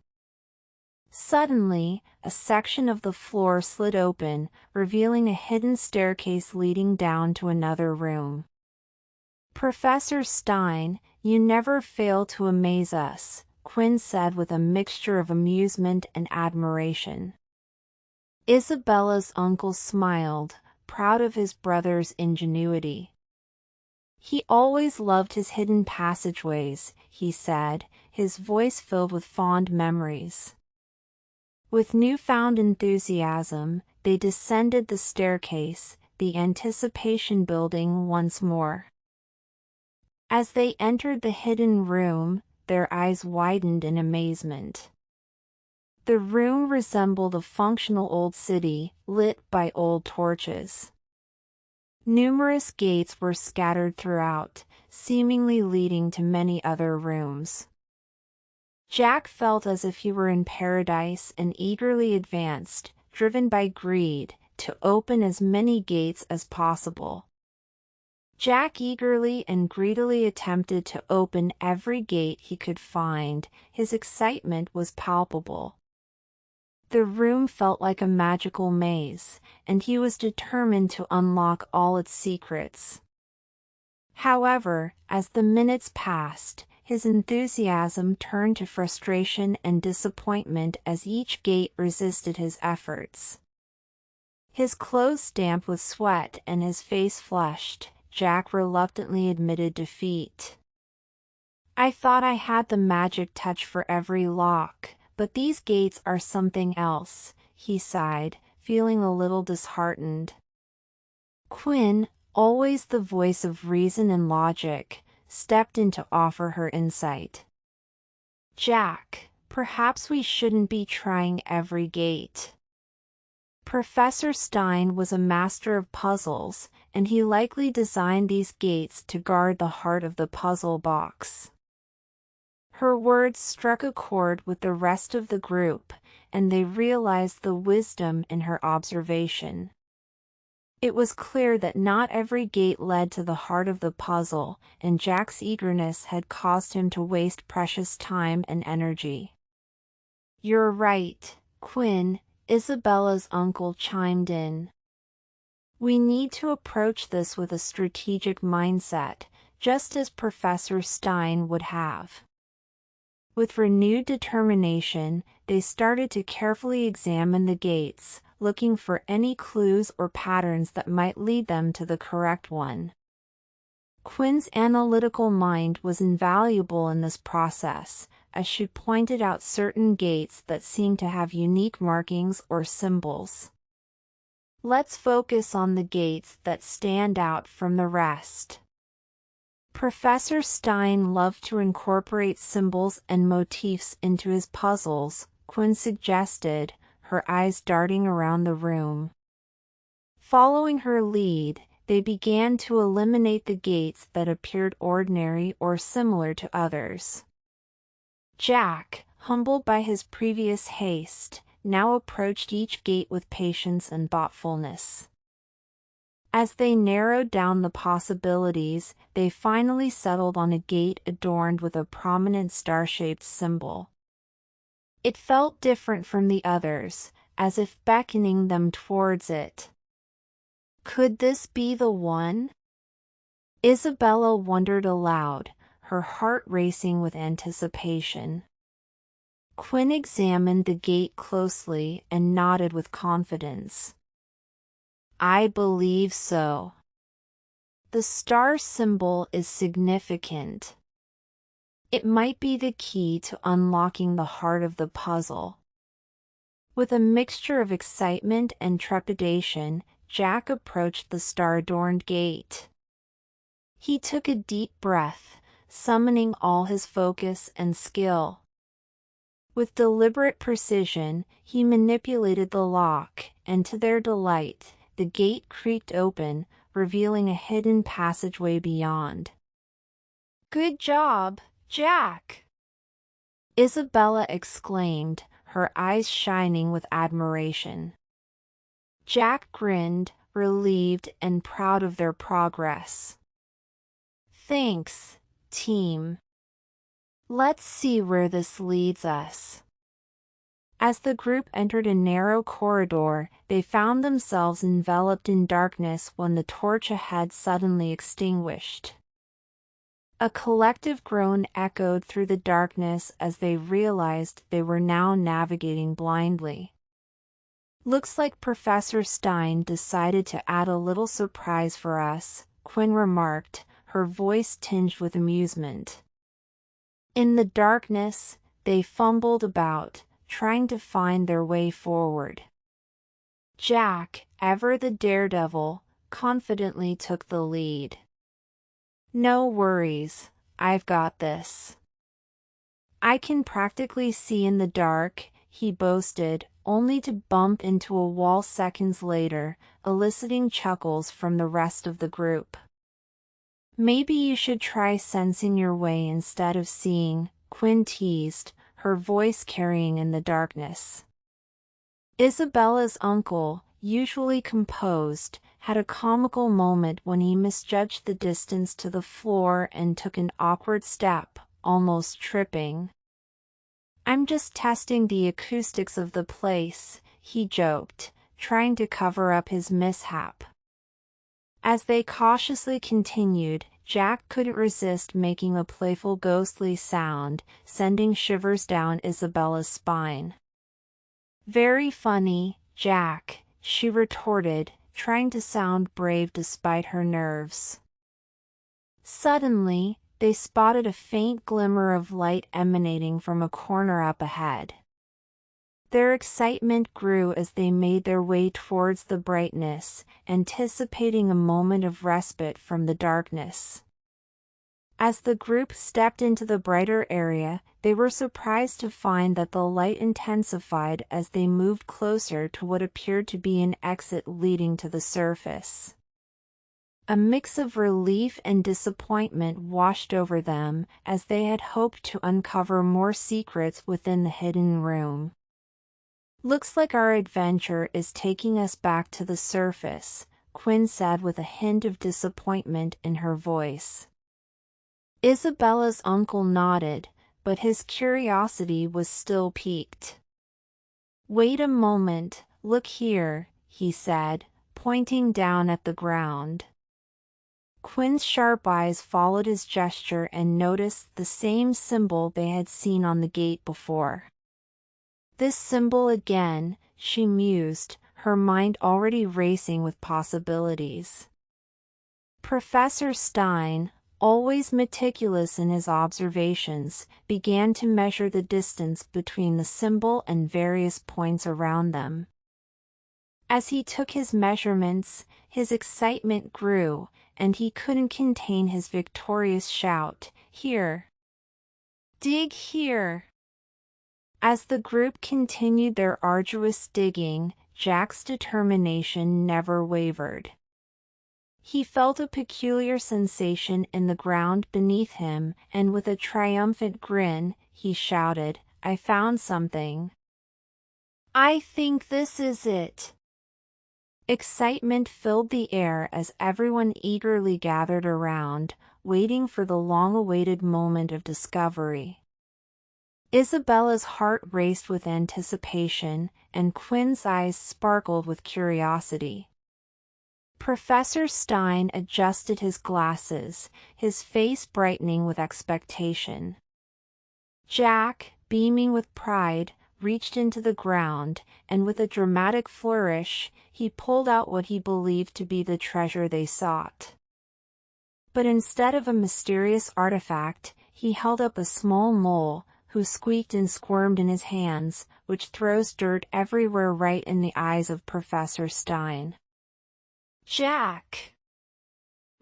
Suddenly, a section of the floor slid open, revealing a hidden staircase leading down to another room. "Professor Stein, you never fail to amaze us," Quinn said with a mixture of amusement and admiration. Isabella's uncle smiled, proud of his brother's ingenuity. "He always loved his hidden passageways," he said, his voice filled with fond memories. With newfound enthusiasm, they descended the staircase, the anticipation building once more. As they entered the hidden room, their eyes widened in amazement. The room resembled a functional old city, lit by old torches. Numerous gates were scattered throughout, seemingly leading to many other rooms. Jack felt as if he were in paradise and eagerly advanced, driven by greed, to open as many gates as possible. Jack eagerly and greedily attempted to open every gate he could find. His excitement was palpable. The room felt like a magical maze, and he was determined to unlock all its secrets. However, as the minutes passed, his enthusiasm turned to frustration and disappointment as each gate resisted his efforts. His clothes damp with sweat and his face flushed, Jack reluctantly admitted defeat. "I thought I had the magic touch for every lock, but these gates are something else," he sighed, feeling a little disheartened. Quinn, always the voice of reason and logic, stepped in to offer her insight. Jack, perhaps we shouldn't be trying every gate. Professor Stein was a master of puzzles, and he likely designed these gates to guard the heart of the puzzle box. Her words struck a chord with the rest of the group, and they realized the wisdom in her observation. It was clear that not every gate led to the heart of the puzzle, and Jack's eagerness had caused him to waste precious time and energy. "You're right, Quinn," Isabella's uncle chimed in. "We need to approach this with a strategic mindset, just as Professor Stein would have." With renewed determination, they started to carefully examine the gates, looking for any clues or patterns that might lead them to the correct one. Quinn's analytical mind was invaluable in this process, as she pointed out certain gates that seemed to have unique markings or symbols. "Let's focus on the gates that stand out from the rest." Professor Stein loved to incorporate symbols and motifs into his puzzles, Quinn suggested, her eyes darting around the room. Following her lead, they began to eliminate the gates that appeared ordinary or similar to others. Jack, humbled by his previous haste, now approached each gate with patience and thoughtfulness. As they narrowed down the possibilities, they finally settled on a gate adorned with a prominent star-shaped symbol. It felt different from the others, as if beckoning them towards it. Could this be the one? Isabella wondered aloud, her heart racing with anticipation. Quinn examined the gate closely and nodded with confidence. "I believe so. The star symbol is significant. It might be the key to unlocking the heart of the puzzle." With a mixture of excitement and trepidation, Jack approached the star-adorned gate. He took a deep breath, summoning all his focus and skill. With deliberate precision, he manipulated the lock, and to their delight, the gate creaked open, revealing a hidden passageway beyond. "Good job, Jack!" Isabella exclaimed, her eyes shining with admiration. Jack grinned, relieved and proud of their progress. "Thanks, team. Let's see where this leads us." As the group entered a narrow corridor, they found themselves enveloped in darkness when the torch ahead suddenly extinguished. A collective groan echoed through the darkness as they realized they were now navigating blindly. "Looks like Professor Stein decided to add a little surprise for us," Quinn remarked, her voice tinged with amusement. In the darkness, they fumbled about, trying to find their way forward. Jack, ever the daredevil, confidently took the lead. "No worries, I've got this. I can practically see in the dark," he boasted, only to bump into a wall seconds later, eliciting chuckles from the rest of the group. "Maybe you should try sensing your way instead of seeing," Quinn teased, her voice carrying in the darkness. Isabella's uncle, usually composed, had a comical moment when he misjudged the distance to the floor and took an awkward step, almost tripping. "I'm just testing the acoustics of the place," he joked, trying to cover up his mishap. As they cautiously continued, Jack couldn't resist making a playful ghostly sound, sending shivers down Isabella's spine. "Very funny, Jack," she retorted, trying to sound brave despite her nerves. Suddenly, they spotted a faint glimmer of light emanating from a corner up ahead. Their excitement grew as they made their way towards the brightness, anticipating a moment of respite from the darkness. As the group stepped into the brighter area, they were surprised to find that the light intensified as they moved closer to what appeared to be an exit leading to the surface. A mix of relief and disappointment washed over them as they had hoped to uncover more secrets within the hidden room. "Looks like our adventure is taking us back to the surface," Quinn said with a hint of disappointment in her voice. Isabella's uncle nodded, but his curiosity was still piqued. "Wait a moment, look here," he said, pointing down at the ground. Quinn's sharp eyes followed his gesture and noticed the same symbol they had seen on the gate before. "This symbol again," she mused, her mind already racing with possibilities. Professor Stein, always meticulous in his observations, began to measure the distance between the symbol and various points around them. As he took his measurements, his excitement grew, and he couldn't contain his victorious shout, "Here! Dig here!" As the group continued their arduous digging, Jack's determination never wavered. He felt a peculiar sensation in the ground beneath him, and with a triumphant grin, he shouted, "I found something. I think this is it." Excitement filled the air as everyone eagerly gathered around, waiting for the long-awaited moment of discovery. Isabella's heart raced with anticipation, and Quinn's eyes sparkled with curiosity. Professor Stein adjusted his glasses, his face brightening with expectation. Jack, beaming with pride, reached into the ground, and with a dramatic flourish, he pulled out what he believed to be the treasure they sought. But instead of a mysterious artifact, he held up a small mole, who squeaked and squirmed in his hands, which throws dirt everywhere right in the eyes of Professor Stein. "Jack!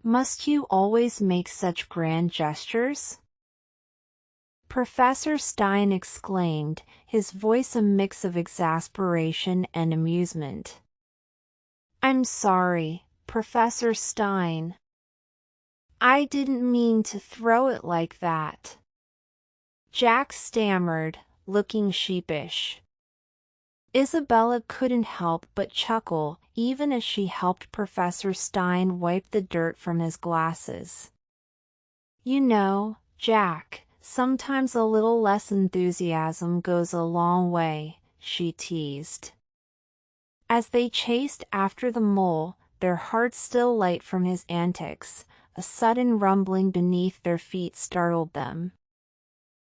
Must you always make such grand gestures?" Professor Stein exclaimed, his voice a mix of exasperation and amusement. "I'm sorry, Professor Stein. I didn't mean to throw it like that." Jack stammered, looking sheepish. Isabella couldn't help but chuckle, even as she helped Professor Stein wipe the dirt from his glasses. "You know, Jack, sometimes a little less enthusiasm goes a long way," she teased. As they chased after the mole, their hearts still light from his antics, a sudden rumbling beneath their feet startled them.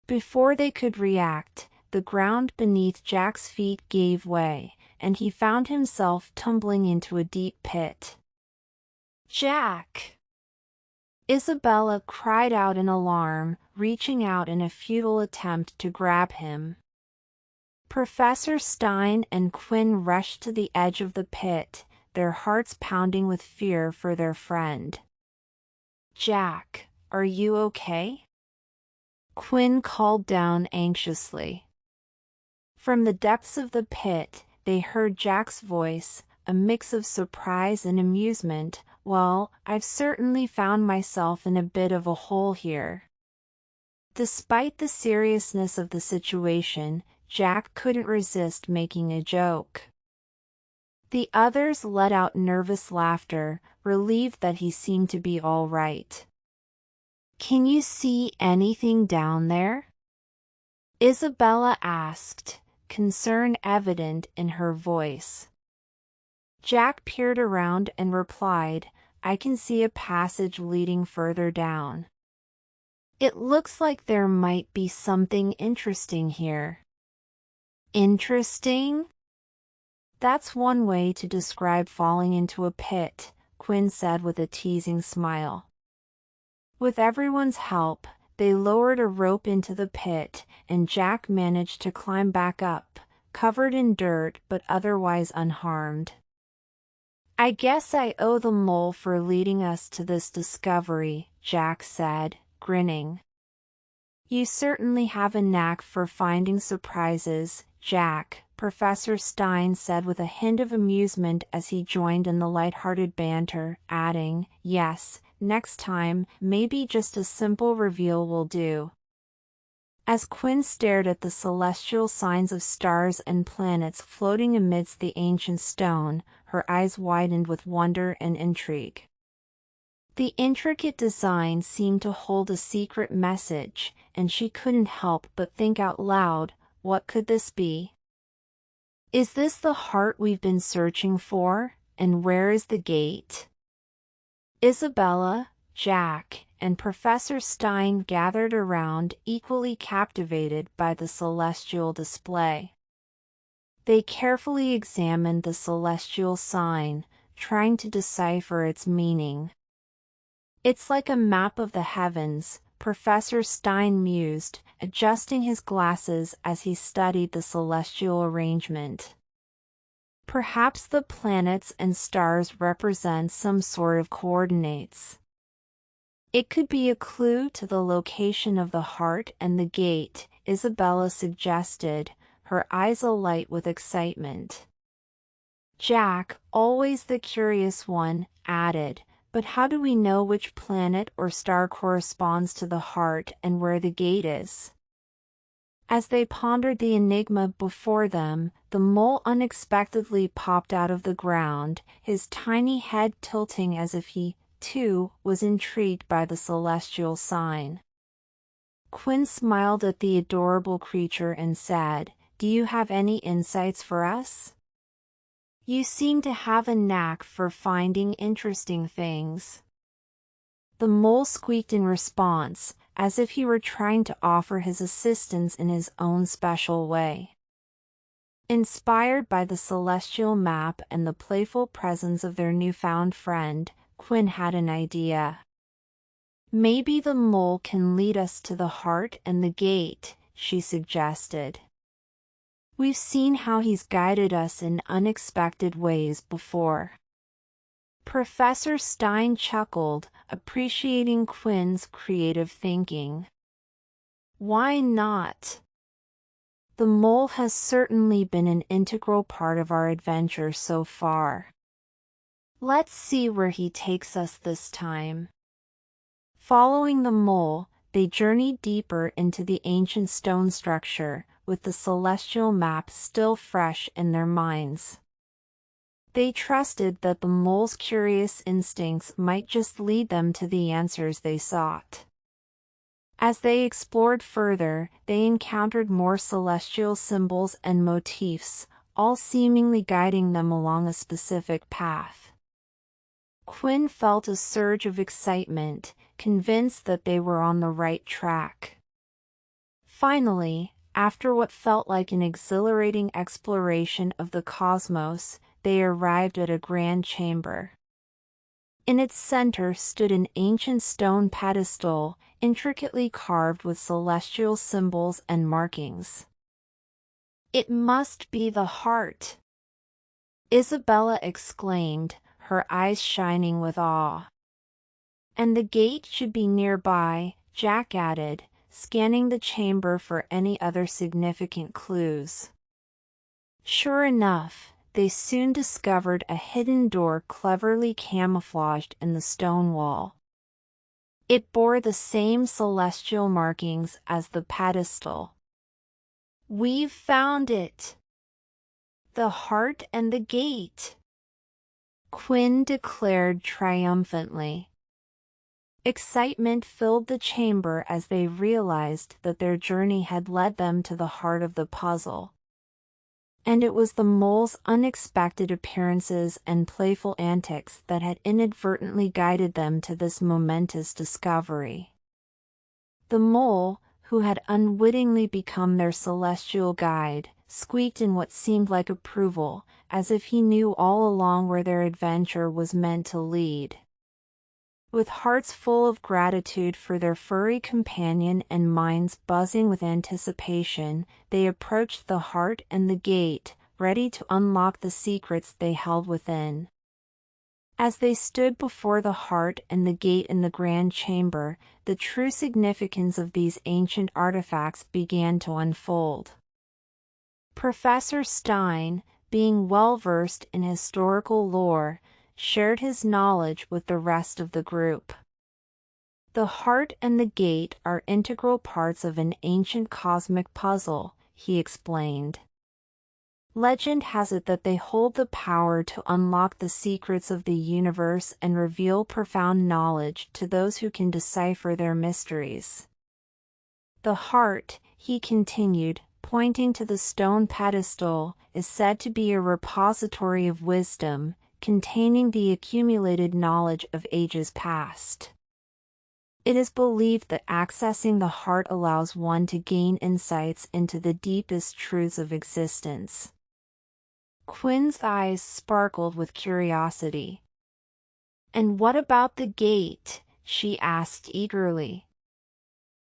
Before they could react, the ground beneath Jack's feet gave way, and he found himself tumbling into a deep pit. "Jack!" Isabella cried out in alarm, reaching out in a futile attempt to grab him. Professor Stein and Quinn rushed to the edge of the pit, their hearts pounding with fear for their friend. "Jack, are you okay?" Quinn called down anxiously. From the depths of the pit, they heard Jack's voice, a mix of surprise and amusement. "Well, I've certainly found myself in a bit of a hole here." Despite the seriousness of the situation, Jack couldn't resist making a joke. The others let out nervous laughter, relieved that he seemed to be all right. "Can you see anything down there?" Isabella asked, concern evident in her voice. Jack peered around and replied, "I can see a passage leading further down. It looks like there might be something interesting here." "Interesting?" "That's one way to describe falling into a pit," Quinn said with a teasing smile. With everyone's help, they lowered a rope into the pit, and Jack managed to climb back up, covered in dirt but otherwise unharmed. "I guess I owe the mole for leading us to this discovery," Jack said, grinning. "You certainly have a knack for finding surprises, Jack," Professor Stein said with a hint of amusement as he joined in the light-hearted banter, adding, "Yes, next time, maybe just a simple reveal will do." As Quinn stared at the celestial signs of stars and planets floating amidst the ancient stone, her eyes widened with wonder and intrigue. The intricate design seemed to hold a secret message, and she couldn't help but think out loud, what could this be? Is this the heart we've been searching for, and where is the gate? Isabella, Jack, and Professor Stein gathered around, equally captivated by the celestial display. They carefully examined the celestial sign, trying to decipher its meaning. "It's like a map of the heavens," Professor Stein mused, adjusting his glasses as he studied the celestial arrangement. "Perhaps the planets and stars represent some sort of coordinates. It could be a clue to the location of the heart and the gate," Isabella suggested, her eyes alight with excitement. Jack, always the curious one, added, "But how do we know which planet or star corresponds to the heart and where the gate is?" As they pondered the enigma before them, the mole unexpectedly popped out of the ground, his tiny head tilting as if he, too, was intrigued by the celestial sign. Quinn smiled at the adorable creature and said, "Do you have any insights for us? You seem to have a knack for finding interesting things." The mole squeaked in response, as if he were trying to offer his assistance in his own special way. Inspired by the celestial map and the playful presence of their newfound friend, Quinn had an idea. "Maybe the mole can lead us to the heart and the gate," she suggested. "We've seen how he's guided us in unexpected ways before." Professor Stein chuckled, appreciating Quinn's creative thinking. "Why not? The mole has certainly been an integral part of our adventure so far. Let's see where he takes us this time." Following the mole, they journeyed deeper into the ancient stone structure, with the celestial map still fresh in their minds. They trusted that the mole's curious instincts might just lead them to the answers they sought. As they explored further, they encountered more celestial symbols and motifs, all seemingly guiding them along a specific path. Quinn felt a surge of excitement, convinced that they were on the right track. Finally, after what felt like an exhilarating exploration of the cosmos, they arrived at a grand chamber. In its center stood an ancient stone pedestal, intricately carved with celestial symbols and markings. "It must be the heart," Isabella exclaimed, her eyes shining with awe. "And the gate should be nearby," Jack added, scanning the chamber for any other significant clues. Sure enough, they soon discovered a hidden door cleverly camouflaged in the stone wall. It bore the same celestial markings as the pedestal. "We've found it! The heart and the gate!" Quinn declared triumphantly. Excitement filled the chamber as they realized that their journey had led them to the heart of the puzzle. And it was the mole's unexpected appearances and playful antics that had inadvertently guided them to this momentous discovery. The mole, who had unwittingly become their celestial guide, squeaked in what seemed like approval, as if he knew all along where their adventure was meant to lead. With hearts full of gratitude for their furry companion and minds buzzing with anticipation, they approached the heart and the gate, ready to unlock the secrets they held within. As they stood before the heart and the gate in the grand chamber, the true significance of these ancient artifacts began to unfold. Professor Stein, being well-versed in historical lore, shared his knowledge with the rest of the group. The heart and the gate are integral parts of an ancient cosmic puzzle, he explained. Legend has it that they hold the power to unlock the secrets of the universe and reveal profound knowledge to those who can decipher their mysteries. The heart, he continued, pointing to the stone pedestal, is said to be a repository of wisdom, containing the accumulated knowledge of ages past. It is believed that accessing the heart allows one to gain insights into the deepest truths of existence. Quinn's eyes sparkled with curiosity. "And what about the gate?" she asked eagerly.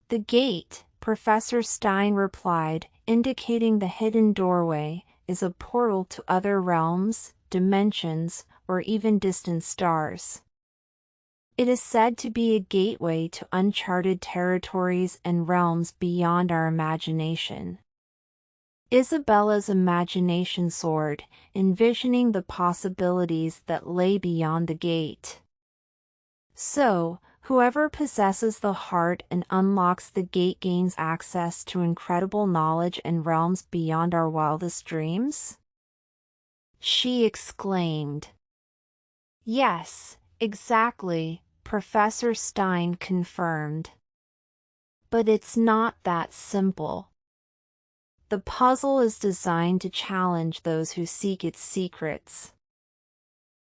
"The gate," Professor Stein replied, indicating the hidden doorway, "is a portal to other realms, dimensions, or even distant stars. It is said to be a gateway to uncharted territories and realms beyond our imagination." Isabella's imagination soared, envisioning the possibilities that lay beyond the gate. "So, whoever possesses the heart and unlocks the gate gains access to incredible knowledge and realms beyond our wildest dreams?" she exclaimed. "Yes, exactly," Professor Stein confirmed. "But it's not that simple. The puzzle is designed to challenge those who seek its secrets.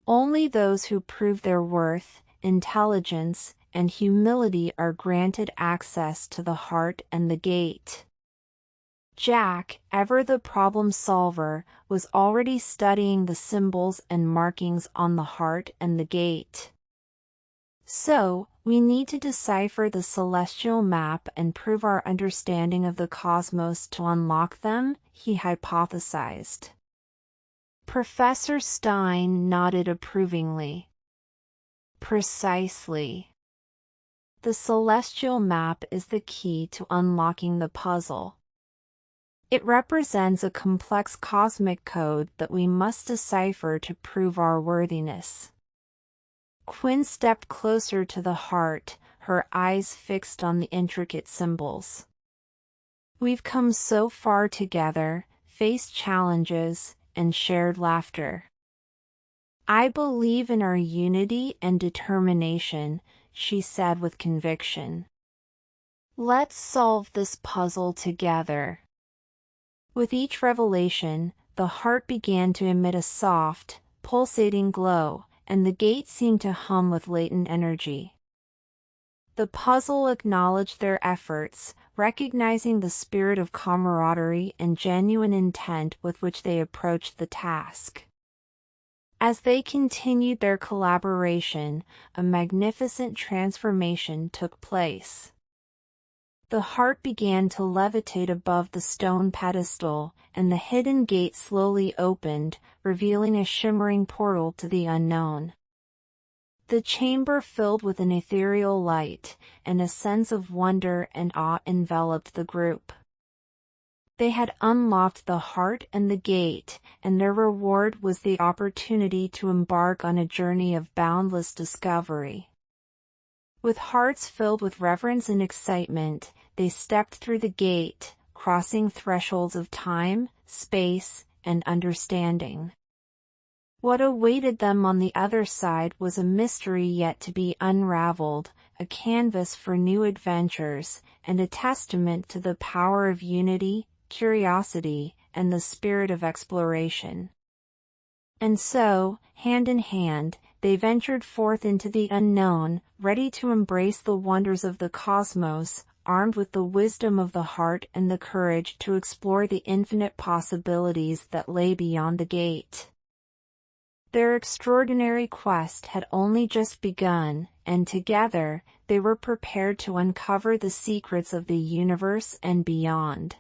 Only those who prove their worth, intelligence, and humility are granted access to the heart and the gate." Jack, ever the problem solver, was already studying the symbols and markings on the heart and the gate. "So, we need to decipher the celestial map and prove our understanding of the cosmos to unlock them," he hypothesized. Professor Stein nodded approvingly. "Precisely. The celestial map is the key to unlocking the puzzle. It represents a complex cosmic code that we must decipher to prove our worthiness." Quinn stepped closer to the heart, her eyes fixed on the intricate symbols. "We've come so far together, faced challenges, and shared laughter. I believe in our unity and determination," she said with conviction. "Let's solve this puzzle together." With each revelation, the heart began to emit a soft, pulsating glow, and the gate seemed to hum with latent energy. The puzzle acknowledged their efforts, recognizing the spirit of camaraderie and genuine intent with which they approached the task. As they continued their collaboration, a magnificent transformation took place. The heart began to levitate above the stone pedestal, and the hidden gate slowly opened, revealing a shimmering portal to the unknown. The chamber filled with an ethereal light, and a sense of wonder and awe enveloped the group. They had unlocked the heart and the gate, and their reward was the opportunity to embark on a journey of boundless discovery. With hearts filled with reverence and excitement, they stepped through the gate, crossing thresholds of time, space, and understanding. What awaited them on the other side was a mystery yet to be unraveled, a canvas for new adventures, and a testament to the power of unity, curiosity, and the spirit of exploration. And so, hand in hand, they ventured forth into the unknown, ready to embrace the wonders of the cosmos, armed with the wisdom of the heart and the courage to explore the infinite possibilities that lay beyond the gate. Their extraordinary quest had only just begun, and together, they were prepared to uncover the secrets of the universe and beyond.